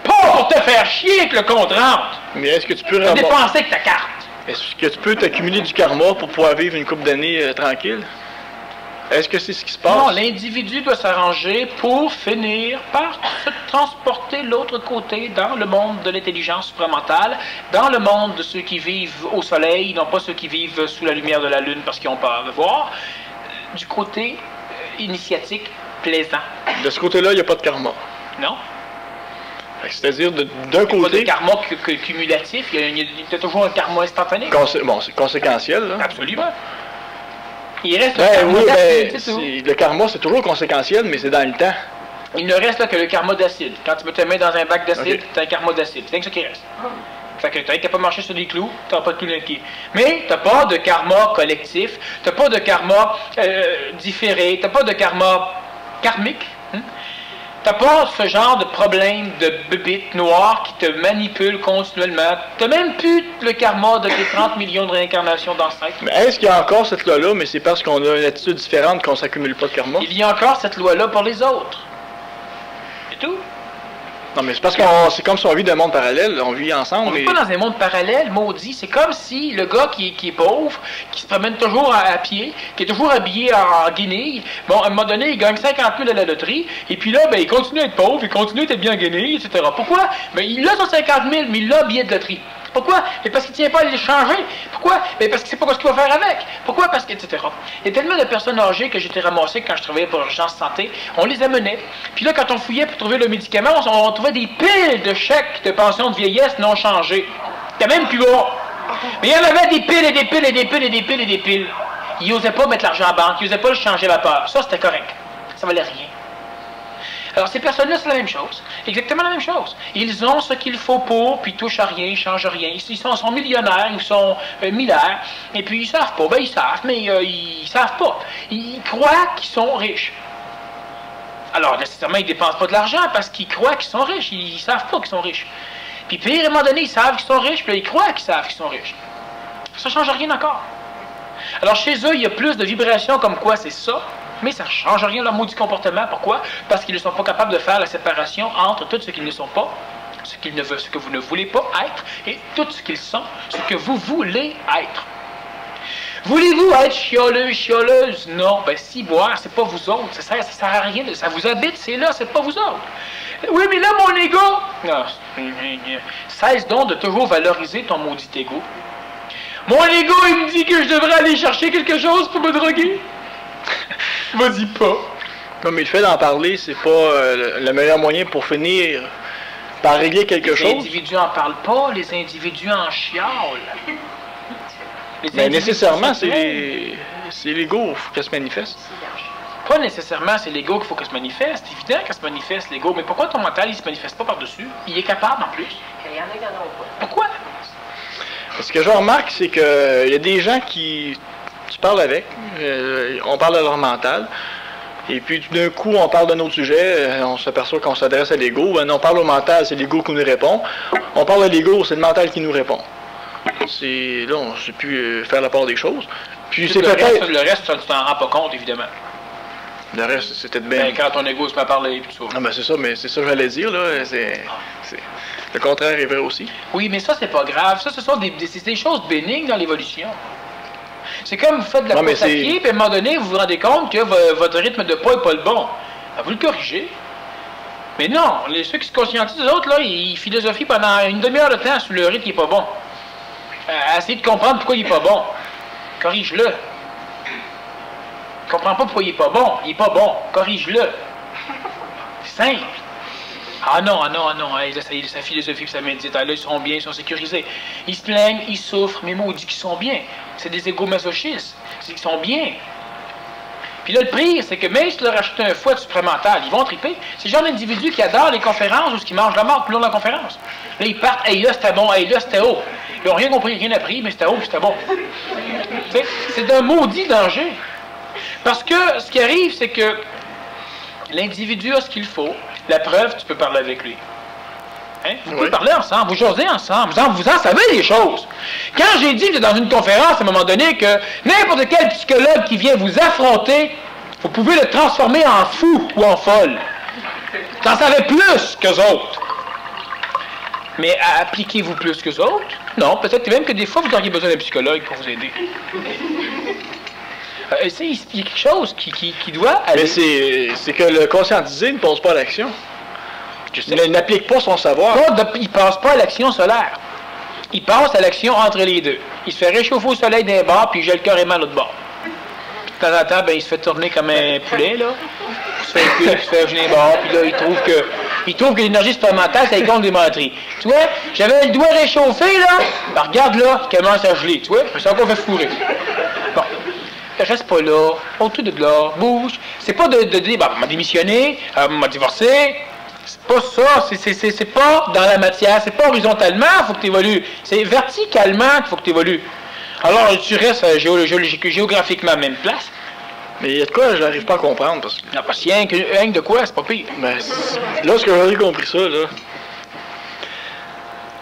Pas pour te faire chier que le compte rentre. Mais est-ce que tu peux dépenser que ta carte? Est-ce que tu peux t'accumuler du karma pour pouvoir vivre une couple d'années tranquille? Est-ce que c'est ce qui se passe? Non, l'individu doit s'arranger pour finir par se transporter de l'autre côté dans le monde de l'intelligence supramentale, dans le monde de ceux qui vivent au soleil, non pas ceux qui vivent sous la lumière de la lune parce qu'ils ont peur de voir, du côté initiatique plaisant. De ce côté-là, il n'y a pas de karma? Non. C'est-à-dire, d'un côté... Il n'y a pas de karma cumulatif, il y a toujours un karma instantané. Bon, c'est conséquentiel, là. Absolument. Il reste le karma, c'est toujours conséquentiel, mais c'est dans le temps. Il ne reste là que le karma d'acide. Quand tu te mets dans un bac d'acide, tu as un karma d'acide. C'est ça qui reste. Fait que tu n'as pas marché sur des clous, tu n'as pas tout linké. Mais tu n'as pas de karma collectif, tu n'as pas de karma différé, tu n'as pas de karma karmique. Tu n'as pas ce genre de problème de bébite noire qui te manipule continuellement. Tu n'as même plus le karma de tes 30 millions de réincarnations d'ancêtres. Mais est-ce qu'il y a encore cette loi-là, mais c'est parce qu'on a une attitude différente qu'on ne s'accumule pas de karma? Il y a encore cette loi-là pour les autres. C'est tout. Non, mais c'est parce que c'est comme si on vit dans un monde parallèle, on vit ensemble. On ne vit pas dans un monde parallèle, maudit. C'est comme si le gars qui est pauvre, qui se promène toujours à pied, qui est toujours habillé en guenille, bon, à un moment donné, il gagne 50 000 à la loterie, et puis là, ben, il continue à être pauvre, il continue à être bien en guenille, etc. Pourquoi? Ben, il a son 50 000, mais il a un billet de loterie. Pourquoi? Mais parce qu'il ne tient pas à les changer. Pourquoi? Mais parce qu'il ne sait pas ce qu'il va faire avec. Pourquoi? Parce que, etc. Il y a tellement de personnes âgées que j'étais ramassé quand je travaillais pour l'urgence santé. On les amenait. Puis là, quand on fouillait pour trouver le médicament, on trouvait des piles de chèques de pension de vieillesse non changés. C'était même plus bas. Mais il y en avait des piles et des piles et des piles et des piles et des piles. Ils n'osaient pas mettre l'argent en banque. Ils n'osaient pas le changer à vapeur. Ça, c'était correct. Ça valait rien. Alors, ces personnes-là, c'est la même chose. Exactement la même chose. Ils ont ce qu'il faut pour, puis ils touchent à rien, ils ne changent rien. Ils sont millionnaires, ils sont millaires, et puis ils savent pas. Ben, ils savent, mais ils savent pas. Ils croient qu'ils sont riches. Alors, nécessairement, ils ne dépensent pas de l'argent parce qu'ils croient qu'ils sont riches. Ils ne savent pas qu'ils sont riches. Puis, à un moment donné, ils savent qu'ils sont riches, puis là, ils croient qu'ils savent qu'ils sont riches. Ça ne change rien encore. Alors, chez eux, il y a plus de vibrations comme quoi c'est ça. Mais ça ne change rien leur maudit comportement. Pourquoi? Parce qu'ils ne sont pas capables de faire la séparation entre tout ce qu'ils ne sont pas, ce que vous ne voulez pas être, et tout ce qu'ils sont, ce que vous voulez être. Voulez-vous être chioleux, chioleuse? Non. Ben si, boire, c'est pas vous autres. Ça sert à rien. Ça vous habite, c'est là, c'est pas vous autres. Oui, mais là, mon ego... Non. Cesse donc de toujours valoriser ton maudit ego. Mon ego, il me dit que je devrais aller chercher quelque chose pour me droguer. Vas-y pas. Comme il fait d'en parler, c'est pas le meilleur moyen pour finir par régler quelque chose. Les individus n'en parlent pas, les individus en chiolent. Mais nécessairement, c'est l'ego qui se manifeste. Pas nécessairement, c'est l'ego qu'il faut que se manifeste. C'est évident qu'elle se manifeste, l'ego. Mais pourquoi ton mental, il se manifeste pas par-dessus? Il est capable, en plus. Il y en a qui n'en ont pas. Pourquoi? Ce que je remarque, c'est qu'il y a des gens qui... Tu parles avec, on parle de leur mental, Et puis tout d'un coup, on parle d'un autre sujet, on s'aperçoit qu'on s'adresse à l'ego. On parle au mental, c'est l'ego qui nous répond. On parle à l'ego, c'est le mental qui nous répond. Là, on ne sait plus faire la part des choses. Puis c'est peut-être... Le reste, tu t'en rends pas compte, évidemment. Le reste, c'était bien... Ben, quand ton ego se met à parler, puis tout ça. Ah ben c'est ça, mais c'est ça que j'allais dire, là. Le contraire est vrai aussi. Oui, mais ça, c'est pas grave. Ça, ce sont des choses bénignes dans l'évolution. C'est comme vous faites de la course à pied, puis à un moment donné, vous vous rendez compte que votre rythme de pas n'est pas le bon. Ben, vous le corrigez. Mais non, ceux qui se conscientisent, les autres, là, ils philosophient pendant une demi-heure de temps sur le rythme qui n'est pas bon. Essayez de comprendre pourquoi il n'est pas bon. Corrige-le. Je comprends pas pourquoi il est pas bon. Il est pas bon. Corrige-le. C'est simple. Ah non. Hey, là, sa philosophie et sa méditation, là, ils sont bien, ils sont sécurisés. Ils se plaignent, ils souffrent, mais moi, on dit qu'ils sont bien. C'est des égo-masochistes. C'est qu'ils sont bien. Puis là, le pire, c'est que même si tu leur achètes un fouet supplémentaire, ils vont triper. C'est le genre d'individus qui adorent les conférences ou qui mangent la mort plus long de la conférence. Là, ils partent, hey, là, c'était bon, hey, là, c'était haut. Ils n'ont rien compris, rien appris, mais c'était haut, c'était bon. C'est un maudit danger. Parce que ce qui arrive, c'est que l'individu a ce qu'il faut. La preuve, tu peux parler avec lui. Hein? Vous pouvez parler ensemble, vous jasez ensemble, vous en savez des choses. Quand j'ai dit que dans une conférence, à un moment donné, que n'importe quel psychologue qui vient vous affronter, vous pouvez le transformer en fou ou en folle. Vous en savez plus qu'eux autres. Mais appliquez-vous plus qu'eux autres? Non, peut-être même que des fois, vous auriez besoin d'un psychologue pour vous aider. Il y a quelque chose qui doit aller. Mais c'est que le conscientisé ne pense pas à l'action. Il n'applique pas son savoir. Il ne passe pas à l'action solaire. Il passe à l'action entre les deux. Il se fait réchauffer au soleil d'un bord, puis il gèle carrément l'autre bord. De temps en temps, il se fait tourner comme un poulet, là. Il se fait cuire, il se fait geler d'un bord, puis là, il trouve que l'énergie supplémentaire, ça compte des menteries. Tu vois, j'avais le doigt réchauffé, là. Ben, regarde, là, il commence à geler, tu vois. C'est encore fait fourrer. Bon. Reste pas là, autour de là, bouge. C'est pas de dire, m'a démissionné, m'a divorcé. C'est pas ça, c'est pas dans la matière, c'est pas horizontalement qu'il faut que tu évolues. C'est verticalement qu'il faut que tu évolues. Alors, tu restes géographiquement à la même place. Mais il y a de quoi, je n'arrive pas à comprendre. Parce que... Non, parce qu'il y a rien de quoi, c'est pas pire. Ben, là, ce que j'aurais compris ça, là,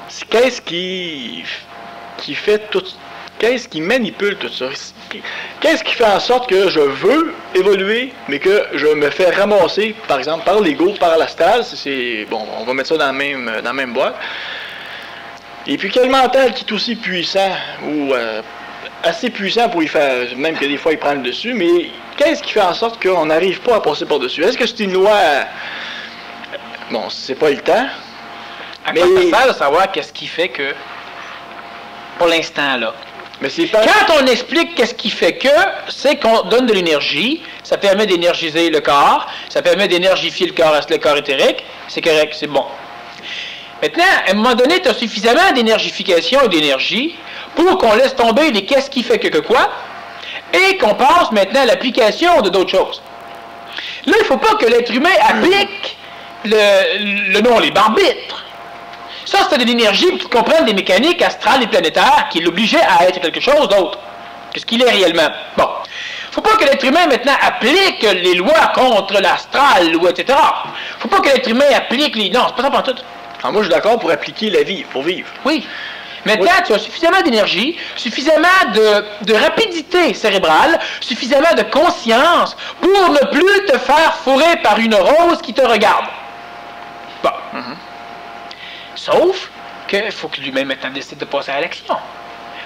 c'est qu'est-ce qui fait tout ça? Qu'est-ce qui manipule tout ça? Qu'est-ce qui fait en sorte que je veux évoluer, mais que je me fais ramasser, par exemple, par l'ego, par l'astral? Bon, on va mettre ça dans la même boîte. Et puis quel mental qui est aussi puissant, ou assez puissant pour y faire, même que des fois il prend le dessus, mais qu'est-ce qui fait en sorte qu'on n'arrive pas à passer par-dessus? Est-ce que c'est une loi... Bon, c'est pas le temps. À quoi ça sert de savoir qu'est-ce qui fait que, pour l'instant, là, mais c'est pas... Quand on explique qu'est-ce qui fait que, c'est qu'on donne de l'énergie, ça permet d'énergiser le corps, ça permet d'énergifier le corps éthérique, c'est correct, c'est bon. Maintenant, à un moment donné, tu as suffisamment d'énergification et d'énergie pour qu'on laisse tomber les qu'est-ce qui fait que quoi, et qu'on passe maintenant à l'application de d'autres choses. Là, il ne faut pas que l'être humain applique le non libre arbitre. Ça, c'est de l'énergie qui comprend des mécaniques astrales et planétaires qui l'obligeaient à être quelque chose d'autre que ce qu'il est réellement. Bon. Faut pas que l'être humain, maintenant, applique les lois contre l'astral, ou etc. Faut pas que l'être humain applique les... Non, c'est pas ça pour tout. Alors moi, je suis d'accord pour appliquer la vie, pour vivre. Oui. Maintenant, tu as suffisamment d'énergie, suffisamment de rapidité cérébrale, suffisamment de conscience pour ne plus te faire fourrer par une rose qui te regarde. Bon. Sauf qu'il faut que l'humain maintenant décide de passer à l'action.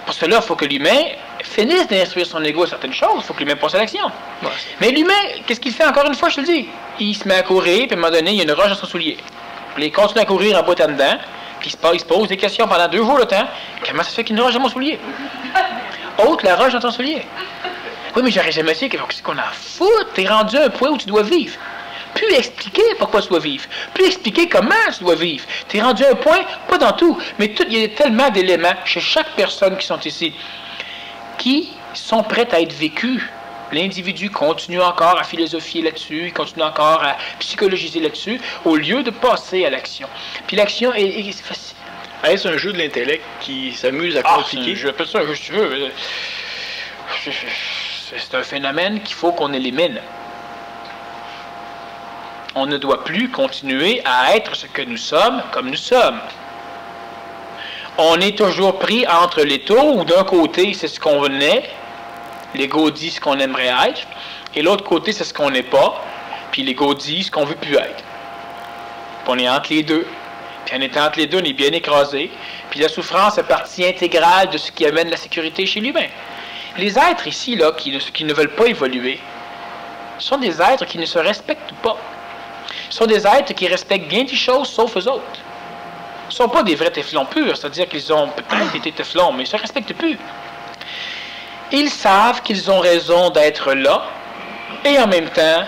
Pour cela, il faut que l'humain finisse d'instruire son ego à certaines choses, il faut que l'humain passe à l'action. Ouais. Mais l'humain, qu'est-ce qu'il fait encore une fois, je te le dis? Il se met à courir, puis à un moment donné, il y a une roche dans son soulier. Puis il continue à courir en bout en dedans, puis il se pose des questions pendant 2 jours le temps. Comment ça se fait qu'il y a une roche dans mon soulier? Ôte la roche dans ton soulier. Oui, mais j'aurais jamais su qu'est-ce qu'on a à foutre? T'es rendu à un point où tu dois vivre. Plus expliquer pourquoi tu dois vivre, plus expliquer comment tu dois vivre. Tu es rendu à un point, pas dans tout, mais il y a tellement d'éléments chez chaque personne qui sont ici, qui sont prêts à être vécus. L'individu continue encore à philosopher là-dessus, il continue encore à psychologiser là-dessus, au lieu de passer à l'action. Puis l'action est facile. Est-ce un jeu de l'intellect qui s'amuse à compliquer? Je peux ça un jeu si tu veux. C'est un phénomène qu'il faut qu'on élimine. On ne doit plus continuer à être ce que nous sommes comme nous sommes. On est toujours pris entre les taux où d'un côté c'est ce qu'on est, l'ego dit ce qu'on aimerait être, et l'autre côté c'est ce qu'on n'est pas, puis l'ego dit ce qu'on veut plus être. Puis on est entre les deux. Puis en étant entre les deux, on est bien écrasé. Puis la souffrance est partie intégrale de ce qui amène la sécurité chez l'humain. Les êtres ici, là, qui ne veulent pas évoluer, sont des êtres qui ne se respectent pas. Ce sont des êtres qui respectent bien des choses sauf eux autres. Ils ne sont pas des vrais téflons purs, c'est-à-dire qu'ils ont peut-être été téflons, mais ils ne se respectent plus. Ils savent qu'ils ont raison d'être là, et en même temps,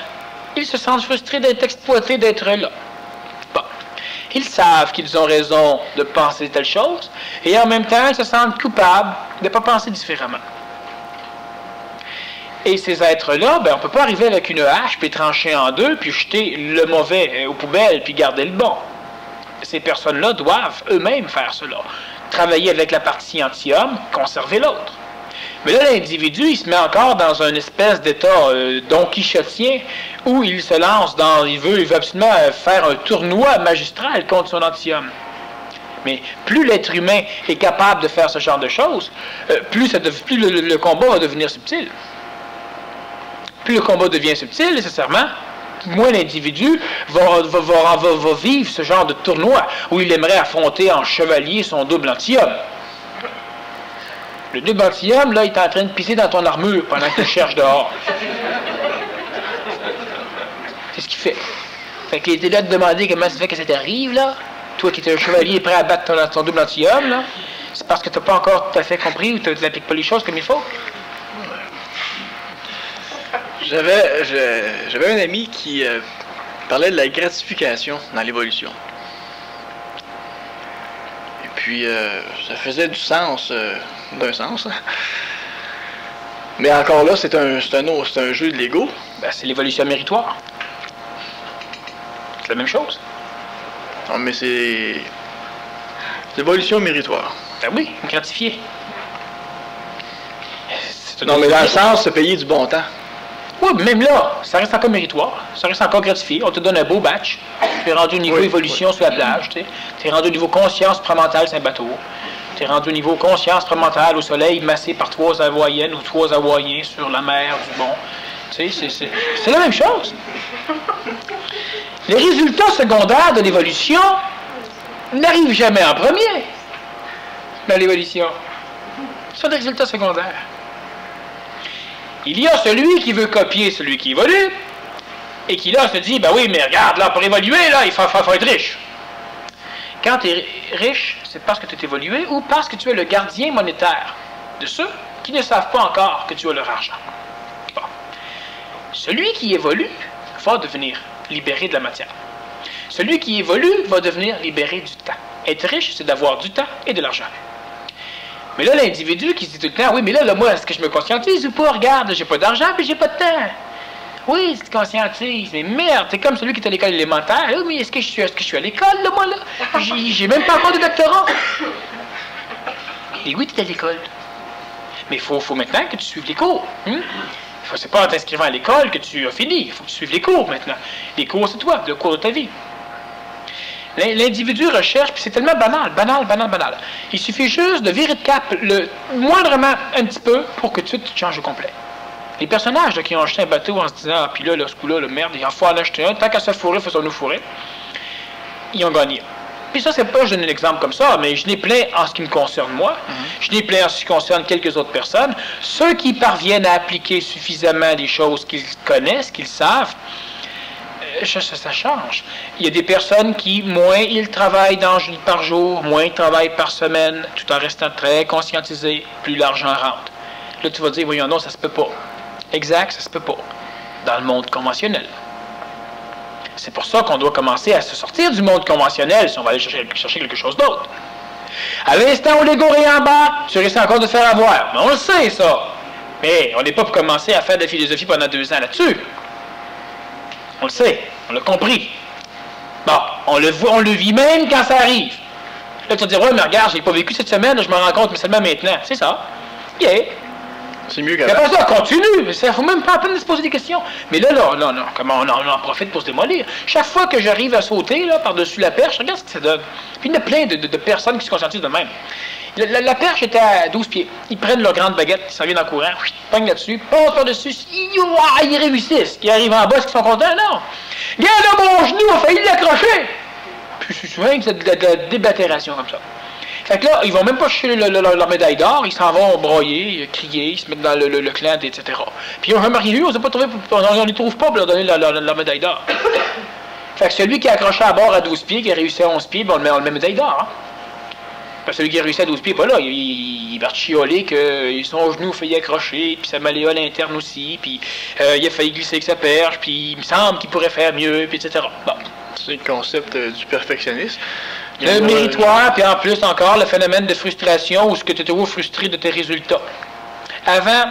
ils se sentent frustrés d'être exploités d'être là. Bon. Ils savent qu'ils ont raison de penser telle chose, et en même temps, ils se sentent coupables de ne pas penser différemment. Et ces êtres-là, ben, on ne peut pas arriver avec une hache, puis trancher en deux, puis jeter le mauvais aux poubelles, puis garder le bon. Ces personnes-là doivent eux-mêmes faire cela. Travailler avec la partie anti-homme, conserver l'autre. Mais là, l'individu, il se met encore dans une espèce d'état don quichotien où il se lance dans... Il veut absolument faire un tournoi magistral contre son anti-homme. Mais plus l'être humain est capable de faire ce genre de choses, plus le combat va devenir subtil. Plus le combat devient subtil, nécessairement, moins l'individu va vivre ce genre de tournoi où il aimerait affronter en chevalier son double anti-homme. Le double anti-homme, là, il est en train de pisser dans ton armure pendant que tu cherches dehors. C'est ce qu'il fait. Fait qu'il était là de demander comment ça fait que ça t'arrive, là. Toi qui es un chevalier prêt à battre ton double anti-homme, là. C'est parce que tu n'as pas encore tout à fait compris ou tu n'appliques pas les choses comme il faut. J'avais un ami qui parlait de la gratification dans l'évolution. Et puis, ça faisait du sens, d'un sens. Mais encore là, c'est un jeu de l'ego. Ben, c'est l'évolution méritoire. C'est la même chose. Non, mais c'est l'évolution méritoire. Ben oui, gratifié. Non, mais dans le sens, se payer du bon temps. Oui, même là, ça reste encore méritoire, ça reste encore gratifié. On te donne un beau batch. Tu es rendu au niveau évolution sur la plage, tu es rendu au niveau conscience prémentale sur un bateau. Tu es rendu au niveau conscience prémentale au soleil, massé par 3 Hawaïennes ou 3 Hawaïens sur la mer du bon. Tu sais, c'est la même chose. Les résultats secondaires de l'évolution n'arrivent jamais en premier dans l'évolution. Ce sont des résultats secondaires. Il y a celui qui veut copier celui qui évolue, et qui là se dit, ben oui, mais regarde, là, pour évoluer, là, il faut être riche. Quand tu es riche, c'est parce que tu es évolué ou parce que tu es le gardien monétaire de ceux qui ne savent pas encore que tu as leur argent. Bon. Celui qui évolue va devenir libéré de la matière. Celui qui évolue va devenir libéré du temps. Être riche, c'est d'avoir du temps et de l'argent. Mais là, l'individu qui se dit tout le temps, oui, mais là, moi, est-ce que je me conscientise ou pas? Regarde, j'ai pas d'argent puis j'ai pas de temps. Oui, tu te conscientises, mais merde, t'es comme celui qui est à l'école élémentaire. Oui, mais est-ce que je suis à l'école, là, moi, là? J'ai même pas encore de doctorat. Et oui, t'es à l'école. Mais il faut maintenant que tu suives les cours. C'est pas en t'inscrivant à l'école que tu as fini. Il faut que tu suives les cours maintenant. Les cours, c'est toi, le cours de ta vie. L'individu recherche, puis c'est tellement banal. Il suffit juste de virer de cap moindrement un petit peu pour que tu te changes au complet. Les personnages là, qui ont acheté un bateau en se disant, ah, puis là, ce coup-là, merde, il faut en acheter un, tant qu'à se fourrer, faisons-nous fourrer, ils ont gagné. Puis ça, c'est pas, je donne un exemple comme ça, mais je n'ai plein en ce qui me concerne moi, je n'ai plein en ce qui concerne quelques autres personnes. Ceux qui parviennent à appliquer suffisamment les choses qu'ils connaissent, qu'ils savent, ça change. Il y a des personnes qui, moins ils travaillent par jour, moins ils travaillent par semaine, tout en restant très conscientisés, plus l'argent rentre. Là, tu vas dire, voyons non, ça se peut pas. Exact, ça se peut pas. Dans le monde conventionnel. C'est pour ça qu'on doit commencer à se sortir du monde conventionnel si on va aller chercher quelque chose d'autre. À l'instant où l'ego réembarque, tu risques encore de faire avoir. Mais on le sait, ça. Mais on n'est pas pour commencer à faire de la philosophie pendant 2 ans là-dessus. On le sait, on l'a compris. Bon, on le vit même quand ça arrive. Là, tu vas dire, ouais, mais regarde, je l'ai pas vécu cette semaine, je m'en rends compte, mais seulement maintenant. C'est ça. Yeah. C'est mieux qu'avant. Après ça, continue. Il ne faut même pas à peine de se poser des questions. Mais là, comment on en profite pour se démolir. Chaque fois que j'arrive à sauter là, par-dessus la perche, regarde ce que ça donne. Puis il y a plein de personnes qui se conscientisent de même. La perche était à 12 pieds. Ils prennent leur grande baguette, ils s'en viennent en courant, ils pognent là-dessus, passent par-dessus, ils réussissent. Ils arrivent en bas, est-ce qu'ils sont contents? Non. Regarde là, mon genou a failli l'accrocher. Puis c'est souvent de la débattération comme ça. Fait que là, ils vont même pas chercher leur médaille d'or, ils s'en vont broyer, crier, ils se mettent dans le clan, etc. Puis ils n'ont jamais rien eu, on ne les trouve pas pour leur donner leur médaille d'or. Fait que celui qui a accroché à bord à 12 pieds, qui a réussi à 11 pieds, ben on le met médaille d'or. Hein? Parce que celui qui a réussi à 12 pieds, pas là, il va chioler que son genou a failli accrocher, puis sa malléole interne aussi, puis il a failli glisser avec sa perche, puis il me semble qu'il pourrait faire mieux, puis etc. Bon. C'est le concept du perfectionnisme. Le méritoire, puis en plus encore, le phénomène de frustration, où ce que tu es toujours frustré de tes résultats. Avant,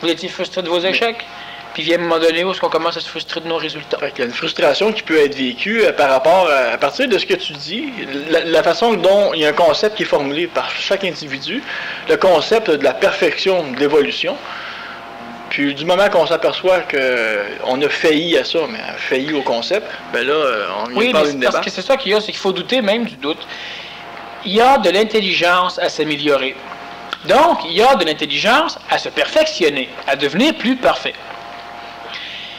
vous étiez frustré de vos échecs, puis il y a un moment donné où on commence à se frustrer de nos résultats. Il y a une frustration qui peut être vécue par rapport à partir de ce que tu dis, la façon dont il y a un concept qui est formulé par chaque individu, le concept de la perfection, de l'évolution. Puis du moment qu'on s'aperçoit qu'on a failli à ça, mais failli au concept, ben là, on vient parler d'une débat. Parce que c'est ça qu'il y a, c'est qu'il faut douter même du doute. Il y a de l'intelligence à s'améliorer. Donc, il y a de l'intelligence à se perfectionner, à devenir plus parfait.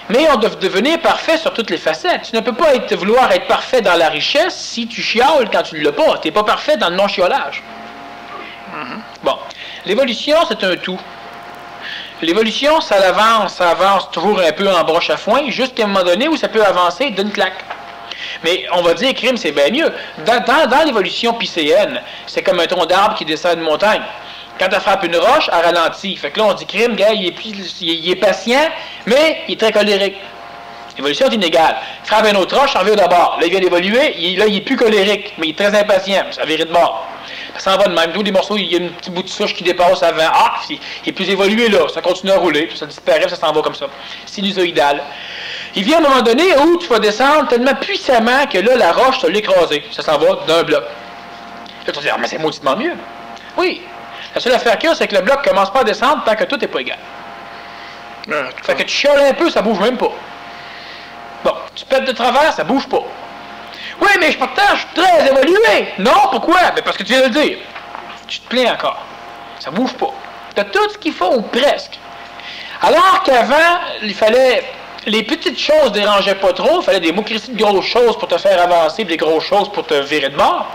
Mais on doit devenir parfait sur toutes les facettes. Tu ne peux pas vouloir être parfait dans la richesse si tu chiales quand tu ne l'as pas. Tu n'es pas parfait dans le non-chiolage. Bon, l'évolution, c'est un tout. L'évolution, ça avance toujours un peu en broche à foin, jusqu'à un moment donné où ça peut avancer d'une claque. Mais on va dire, crime, c'est bien mieux. Dans l'évolution piscéenne, c'est comme un tronc d'arbre qui descend une montagne. Quand elle frappe une roche, elle ralentit. Fait que là, on dit, crime, gars, il est patient, mais il est très colérique. L'évolution est inégale. Il frappe une autre roche, ça revient d'abord. Là, il vient d'évoluer, là, il est plus colérique, mais il est très impatient. Ça vire de bord. Ça s'en va de même. Tous les morceaux, il y a un petit bout de souche qui dépasse avant. Ah, il est plus évolué là. Ça continue à rouler, puis ça disparaît, puis ça s'en va comme ça. Sinusoïdal. Il vient à un moment donné où tu vas descendre tellement puissamment que là, la roche, tu vas l'écraser. Ça s'en va d'un bloc. Là, tu vas dire, ah, mais c'est mauditement mieux. Oui. La seule affaire qu'il y a, c'est que le bloc ne commence pas à descendre tant que tout n'est pas égal. Fait que tu chiales un peu, ça bouge même pas. Bon, tu pètes de travers, ça bouge pas. Oui, mais pourtant, je suis très évolué. Non, pourquoi? Ben parce que tu viens de le dire. Tu te plains encore. Ça bouge pas. Tu as tout ce qu'il faut, ou presque. Alors qu'avant, il fallait... Les petites choses ne dérangeaient pas trop. Il fallait des mocrissies de grosses choses pour te faire avancer, des grosses choses pour te virer de bord.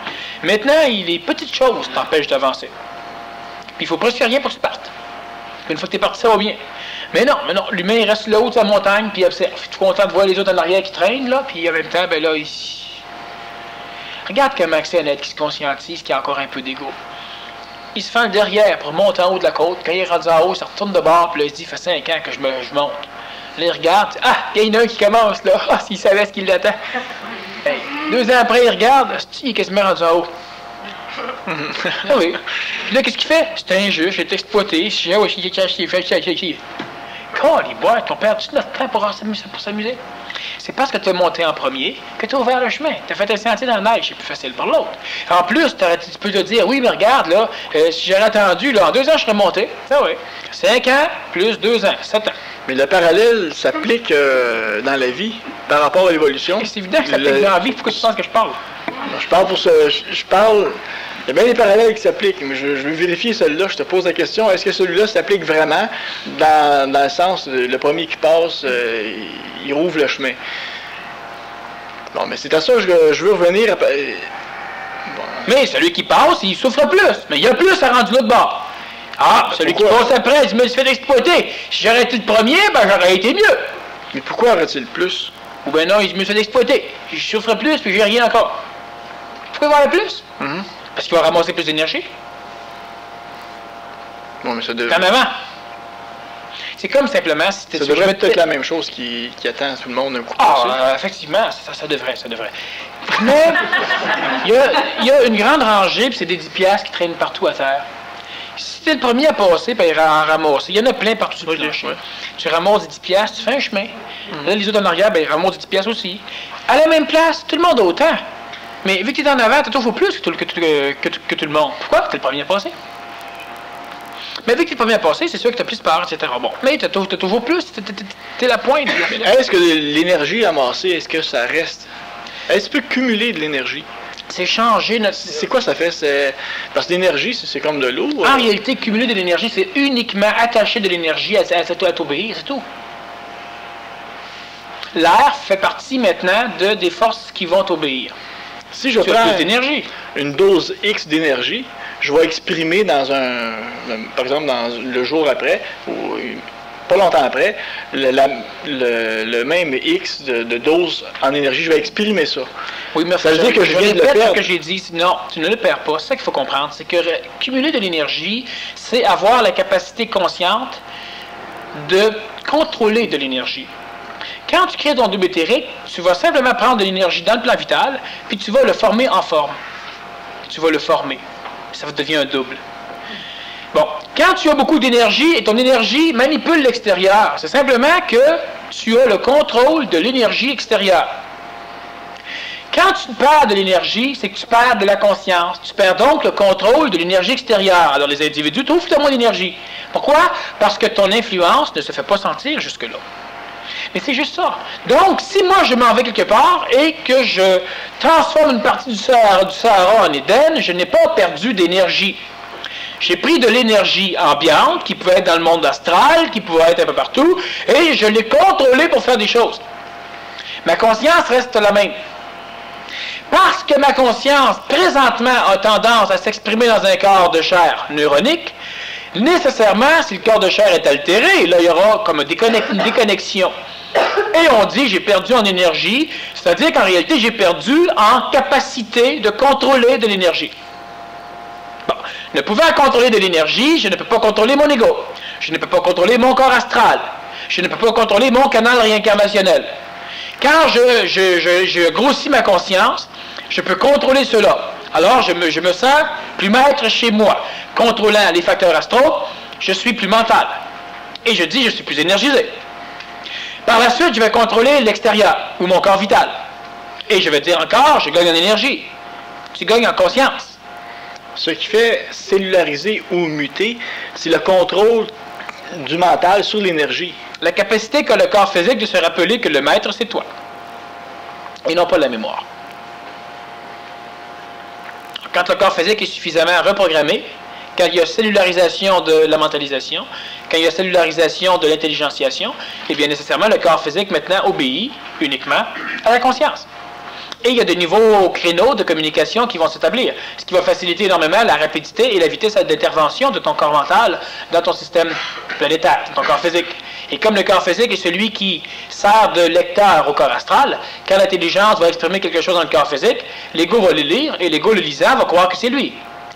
Maintenant, les petites choses t'empêchent d'avancer. Puis il faut presque rien pour que tu partes. Une fois que tu es parti, ça va bien. Mais non, l'humain, il reste là-haut de sa montagne, puis il observe. Je suis content de voir les autres en arrière qui traînent, là, puis en même temps, ben là, ici... Regarde comment c'est un être qui se conscientise, qui a encore un peu d'ego. Il se fait le derrière pour monter en haut de la côte. Quand il est rendu en haut, ça retourne de bord, puis là, il se dit, ça fait 5 ans que je monte. Là, il regarde, ah, il y en a un qui commence, là. Ah, s'il savait ce qu'il l'attend. Hey, 2 ans après, il regarde, il est quasiment rendu en haut. Ah oui. Puis là, qu'est-ce qu'il fait? C'est un jeu, j'ai été exploité. Quand les boîtes, on perd tout notre temps pour s'amuser. C'est parce que tu as monté en premier que tu as ouvert le chemin. Tu as fait un sentier dans la neige, c'est plus facile par l'autre. En plus, tu peux te dire, oui, mais regarde, là, si j'avais attendu, là, en 2 ans, je serais monté. Ah oui. 5 ans plus 2 ans, 7 ans. Mais le parallèle s'applique dans la vie par rapport à l'évolution. C'est évident que ça s'applique dans la vie. Pourquoi tu penses que je parle? Je parle pour ça. Je parle... Il y a bien des parallèles qui s'appliquent, mais je veux vérifier celui-là. Je te pose la question, est-ce que celui-là s'applique vraiment dans le sens, le premier qui passe, il rouvre le chemin? Bon, mais c'est à ça que je veux revenir. Bon. Mais celui qui passe, il souffre plus. Mais il y a plus à rendre l'autre bord. Ah, celui qui passe après, je me suis fait exploiter. Si j'aurais été le premier, ben j'aurais été mieux. Mais pourquoi aurait-il plus? Ou ben non, je me suis fait exploiter. Je souffre plus, puis j'ai rien encore. Pourquoi il va avoir plus? Parce qu'il va ramasser plus d'énergie. Non, mais ça devrait... Comme avant. C'est comme simplement si ça devrait peut-être la même chose qui attend tout le monde un coup de Ah, effectivement, ça devrait. Mais il y a une grande rangée, puis c'est des 10 piastres qui traînent partout à terre. Si t'es le premier à passer, puis en ramasser, il y en a plein partout sur le plancher. Ouais. Tu ramasses des 10 piastres, tu fais un chemin. Là, les autres en arrière, ben, ils ramassent des 10 piastres aussi. À la même place, tout le monde a autant. Mais vu que tu es en avant, tu as toujours plus que tout le monde. Pourquoi? Tu es le premier à passer. Mais avec les premiers passés, c'est sûr que tu as plus peur, etc. Bon, mais tu as toujours plus, tu es la pointe. Est-ce que l'énergie amassée, est-ce que ça reste? Est-ce que tu peux cumuler de l'énergie? C'est changer notre... C'est quoi ça fait? Parce que l'énergie, c'est comme de l'eau. En réalité, cumuler de l'énergie, c'est uniquement attacher de l'énergie à t'obéir, c'est tout. L'air fait partie maintenant des forces qui vont t'obéir. Si je prends une dose X d'énergie, je vais exprimer par exemple, dans le jour après, ou pas longtemps après, le même X de dose en énergie, je vais exprimer ça. Oui, mais ça veut dire que je viens de le perdre. Ce que j'ai dit, non, tu ne le perds pas. C'est ça qu'il faut comprendre. C'est que cumuler de l'énergie, c'est avoir la capacité consciente de contrôler de l'énergie. Quand tu crées ton double éthérique, tu vas simplement prendre de l'énergie dans le plan vital, puis tu vas le former en forme. Tu vas le former. Ça devient un double. Bon, quand tu as beaucoup d'énergie et ton énergie manipule l'extérieur, c'est simplement que tu as le contrôle de l'énergie extérieure. Quand tu perds de l'énergie, c'est que tu perds de la conscience. Tu perds donc le contrôle de l'énergie extérieure. Alors les individus trouvent que tu as moins d'énergie. Pourquoi? Parce que ton influence ne se fait pas sentir jusque-là. Mais c'est juste ça. Donc, si moi je m'en vais quelque part et que je transforme une partie du Sahara en Éden, je n'ai pas perdu d'énergie. J'ai pris de l'énergie ambiante, qui pouvait être dans le monde astral, qui pouvait être un peu partout, et je l'ai contrôlée pour faire des choses. Ma conscience reste la même. Parce que ma conscience, présentement, a tendance à s'exprimer dans un corps de chair neuronique, nécessairement, si le corps de chair est altéré, là, il y aura comme une déconnexion. Et on dit, j'ai perdu en énergie, c'est-à-dire qu'en réalité, j'ai perdu en capacité de contrôler de l'énergie. Bon, ne pouvant contrôler de l'énergie, je ne peux pas contrôler mon ego. Je ne peux pas contrôler mon corps astral. Je ne peux pas contrôler mon canal réincarnationnel. Quand je grossis ma conscience, je peux contrôler cela. Alors, je me sens plus maître chez moi. Contrôlant les facteurs astraux, je suis plus mental. Et je dis, je suis plus énergisé. Par la suite, je vais contrôler l'extérieur, ou mon corps vital. Et je vais dire encore, je gagne en énergie. Tu gagnes en conscience. Ce qui fait cellulariser ou muter, c'est le contrôle du mental sur l'énergie. La capacité qu'a le corps physique de se rappeler que le maître, c'est toi. Et non pas la mémoire. Quand le corps physique est suffisamment reprogrammé, quand il y a cellularisation de la mentalisation, quand il y a cellularisation de l'intelligentiation, eh bien nécessairement le corps physique maintenant obéit uniquement à la conscience. Et il y a de nouveaux créneaux de communication qui vont s'établir, ce qui va faciliter énormément la rapidité et la vitesse d'intervention de ton corps mental dans ton système planétaire, ton corps physique. Et comme le corps physique est celui qui sert de lecteur au corps astral, quand l'intelligence va exprimer quelque chose dans le corps physique, l'ego va le lire et l'ego le lisant va croire que c'est lui.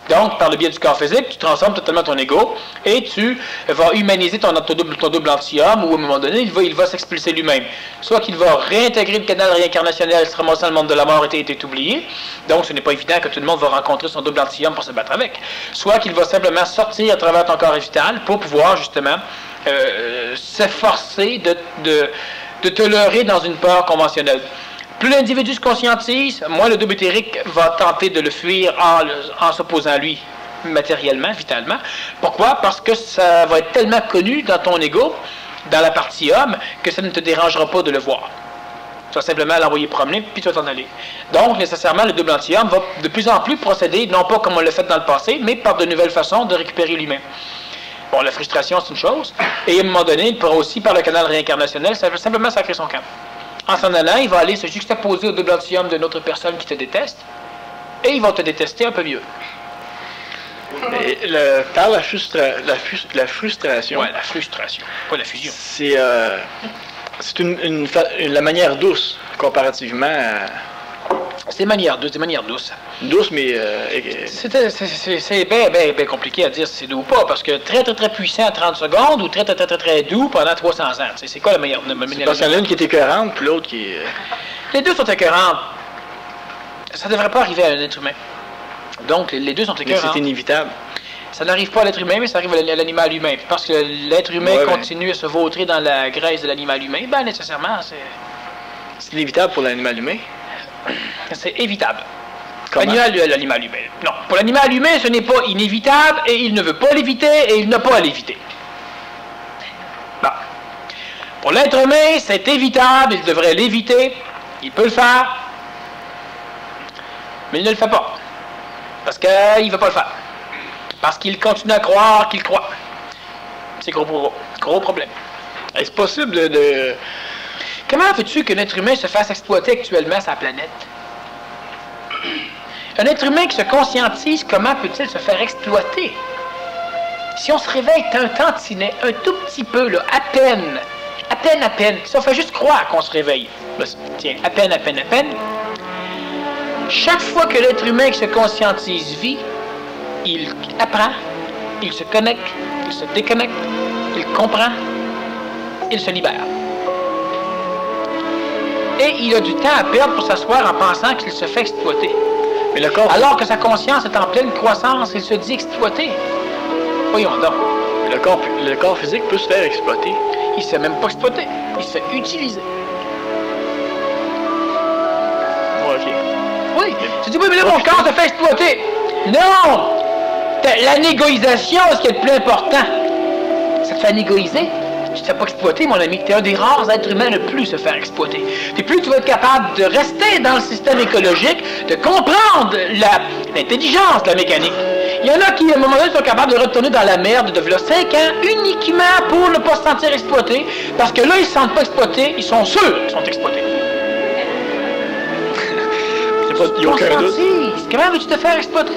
Donc, par le biais du corps physique, tu transformes totalement ton ego et tu vas humaniser ton double anti-homme où, à un moment donné, il va s'expulser lui-même. Soit qu'il va réintégrer le canal réincarnationnel, se ramasser dans le monde de la mort et était oublié. Donc, ce n'est pas évident que tout le monde va rencontrer son double anti-homme pour se battre avec. Soit qu'il va simplement sortir à travers ton corps vital pour pouvoir, justement, s'efforcer de te leurrer dans une peur conventionnelle. Plus l'individu se conscientise, moins le double éthérique va tenter de le fuir en s'opposant à lui, matériellement, vitalement. Pourquoi? Parce que ça va être tellement connu dans ton ego, dans la partie homme, que ça ne te dérangera pas de le voir. Tu vas simplement l'envoyer promener, puis tu vas t'en aller. Donc, nécessairement, le double anti-homme va de plus en plus procéder, non pas comme on l'a fait dans le passé, mais par de nouvelles façons de récupérer lui-même. Bon, la frustration, c'est une chose, et à un moment donné, il pourra aussi, par le canal réincarnationnel, ça va simplement sacrer son camp. En s'en allant, il va aller se juxtaposer au double anti-homme d'une autre personne qui te déteste, et il va te détester un peu mieux. Et par la frustration. Oui, la frustration, pas la fusion. C'est la manière douce, comparativement à... C'est des manières douces. Douce, mais... C'est bien compliqué à dire si c'est doux ou pas, parce que très puissant à 30 secondes, ou très doux pendant 300 ans. C'est quoi la meilleure... Parce qu'il y en a une qui est écœurante, puis l'autre qui est... Les deux sont écœurantes. Ça ne devrait pas arriver à un être humain. Donc, les deux sont écœurants. Mais c'est inévitable. Ça n'arrive pas à l'être humain, mais ça arrive à l'animal humain. Parce que l'être humain continue à se vautrer dans la graisse de l'animal humain, ben nécessairement, c'est... C'est inévitable pour l'animal humain? C'est évitable. L'animal humain. Non, pour l'animal humain, ce n'est pas inévitable et il ne veut pas l'éviter et il n'a pas à l'éviter. Bon. Pour l'être humain, c'est évitable, il devrait l'éviter, il peut le faire, mais il ne le fait pas. Parce qu'il ne veut pas le faire. Parce qu'il continue à croire qu'il croit. C'est gros problème. Est-ce possible de... Comment veux-tu qu'un être humain se fasse exploiter actuellement sa planète? Un être humain qui se conscientise, comment peut-il se faire exploiter? Si on se réveille un tantinet, un tout petit peu, là, à peine, si on fait juste croire qu'on se réveille, ben, tiens, à peine, chaque fois que l'être humain qui se conscientise vit, il apprend, il se connecte, il se déconnecte, il comprend, il se libère. Et il a du temps à perdre pour s'asseoir en pensant qu'il se fait exploiter. Mais le corps... Alors que sa conscience est en pleine croissance, il se dit exploité. Voyons donc. Le corps physique peut se faire exploiter. Il ne se fait même pas exploiter, il se fait utiliser. OK. Oui, tu dis, oui, mais là, mon corps se fait exploiter. Non! L'anégoïsation, c'est ce qui est le plus important. Ça te fait anégoïser. Tu ne te fais pas exploiter, mon ami. Tu es un des rares êtres humains le plus se faire exploiter. Puis plus tu vas être capable de rester dans le système écologique, de comprendre l'intelligence de la mécanique. Il y en a qui, à un moment donné, sont capables de retourner dans la merde de 5 ans uniquement pour ne pas se sentir exploités, parce que là, ils ne se sentent pas exploités, ils sont sûrs qu'ils sont exploités. Il n'y a aucun doute. Comment veux-tu te faire exploiter?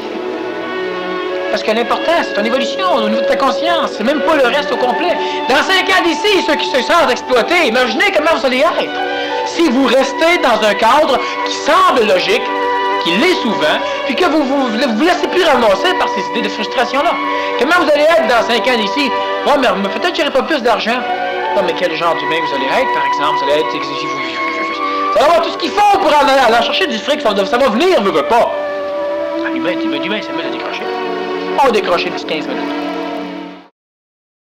Parce que l'important, c'est ton évolution au niveau de ta conscience. C'est même pas le reste au complet. Dans 5 ans d'ici, ceux qui se sentent exploités, imaginez comment vous allez être. Si vous restez dans un cadre qui semble logique, qui l'est souvent, puis que vous laissez plus ramasser par ces idées de frustration-là. Comment vous allez être dans 5 ans d'ici? Bon, mais peut-être que j'aurai pas plus d'argent. Non, mais quel genre d'humain vous allez être, par exemple? Vous allez être exigé. Ça va avoir tout ce qu'il faut pour aller chercher du fric. Ça va venir, ne veut pas. L'humain, ça me l'a décroché. On va décrocher d'ici 15 minutes.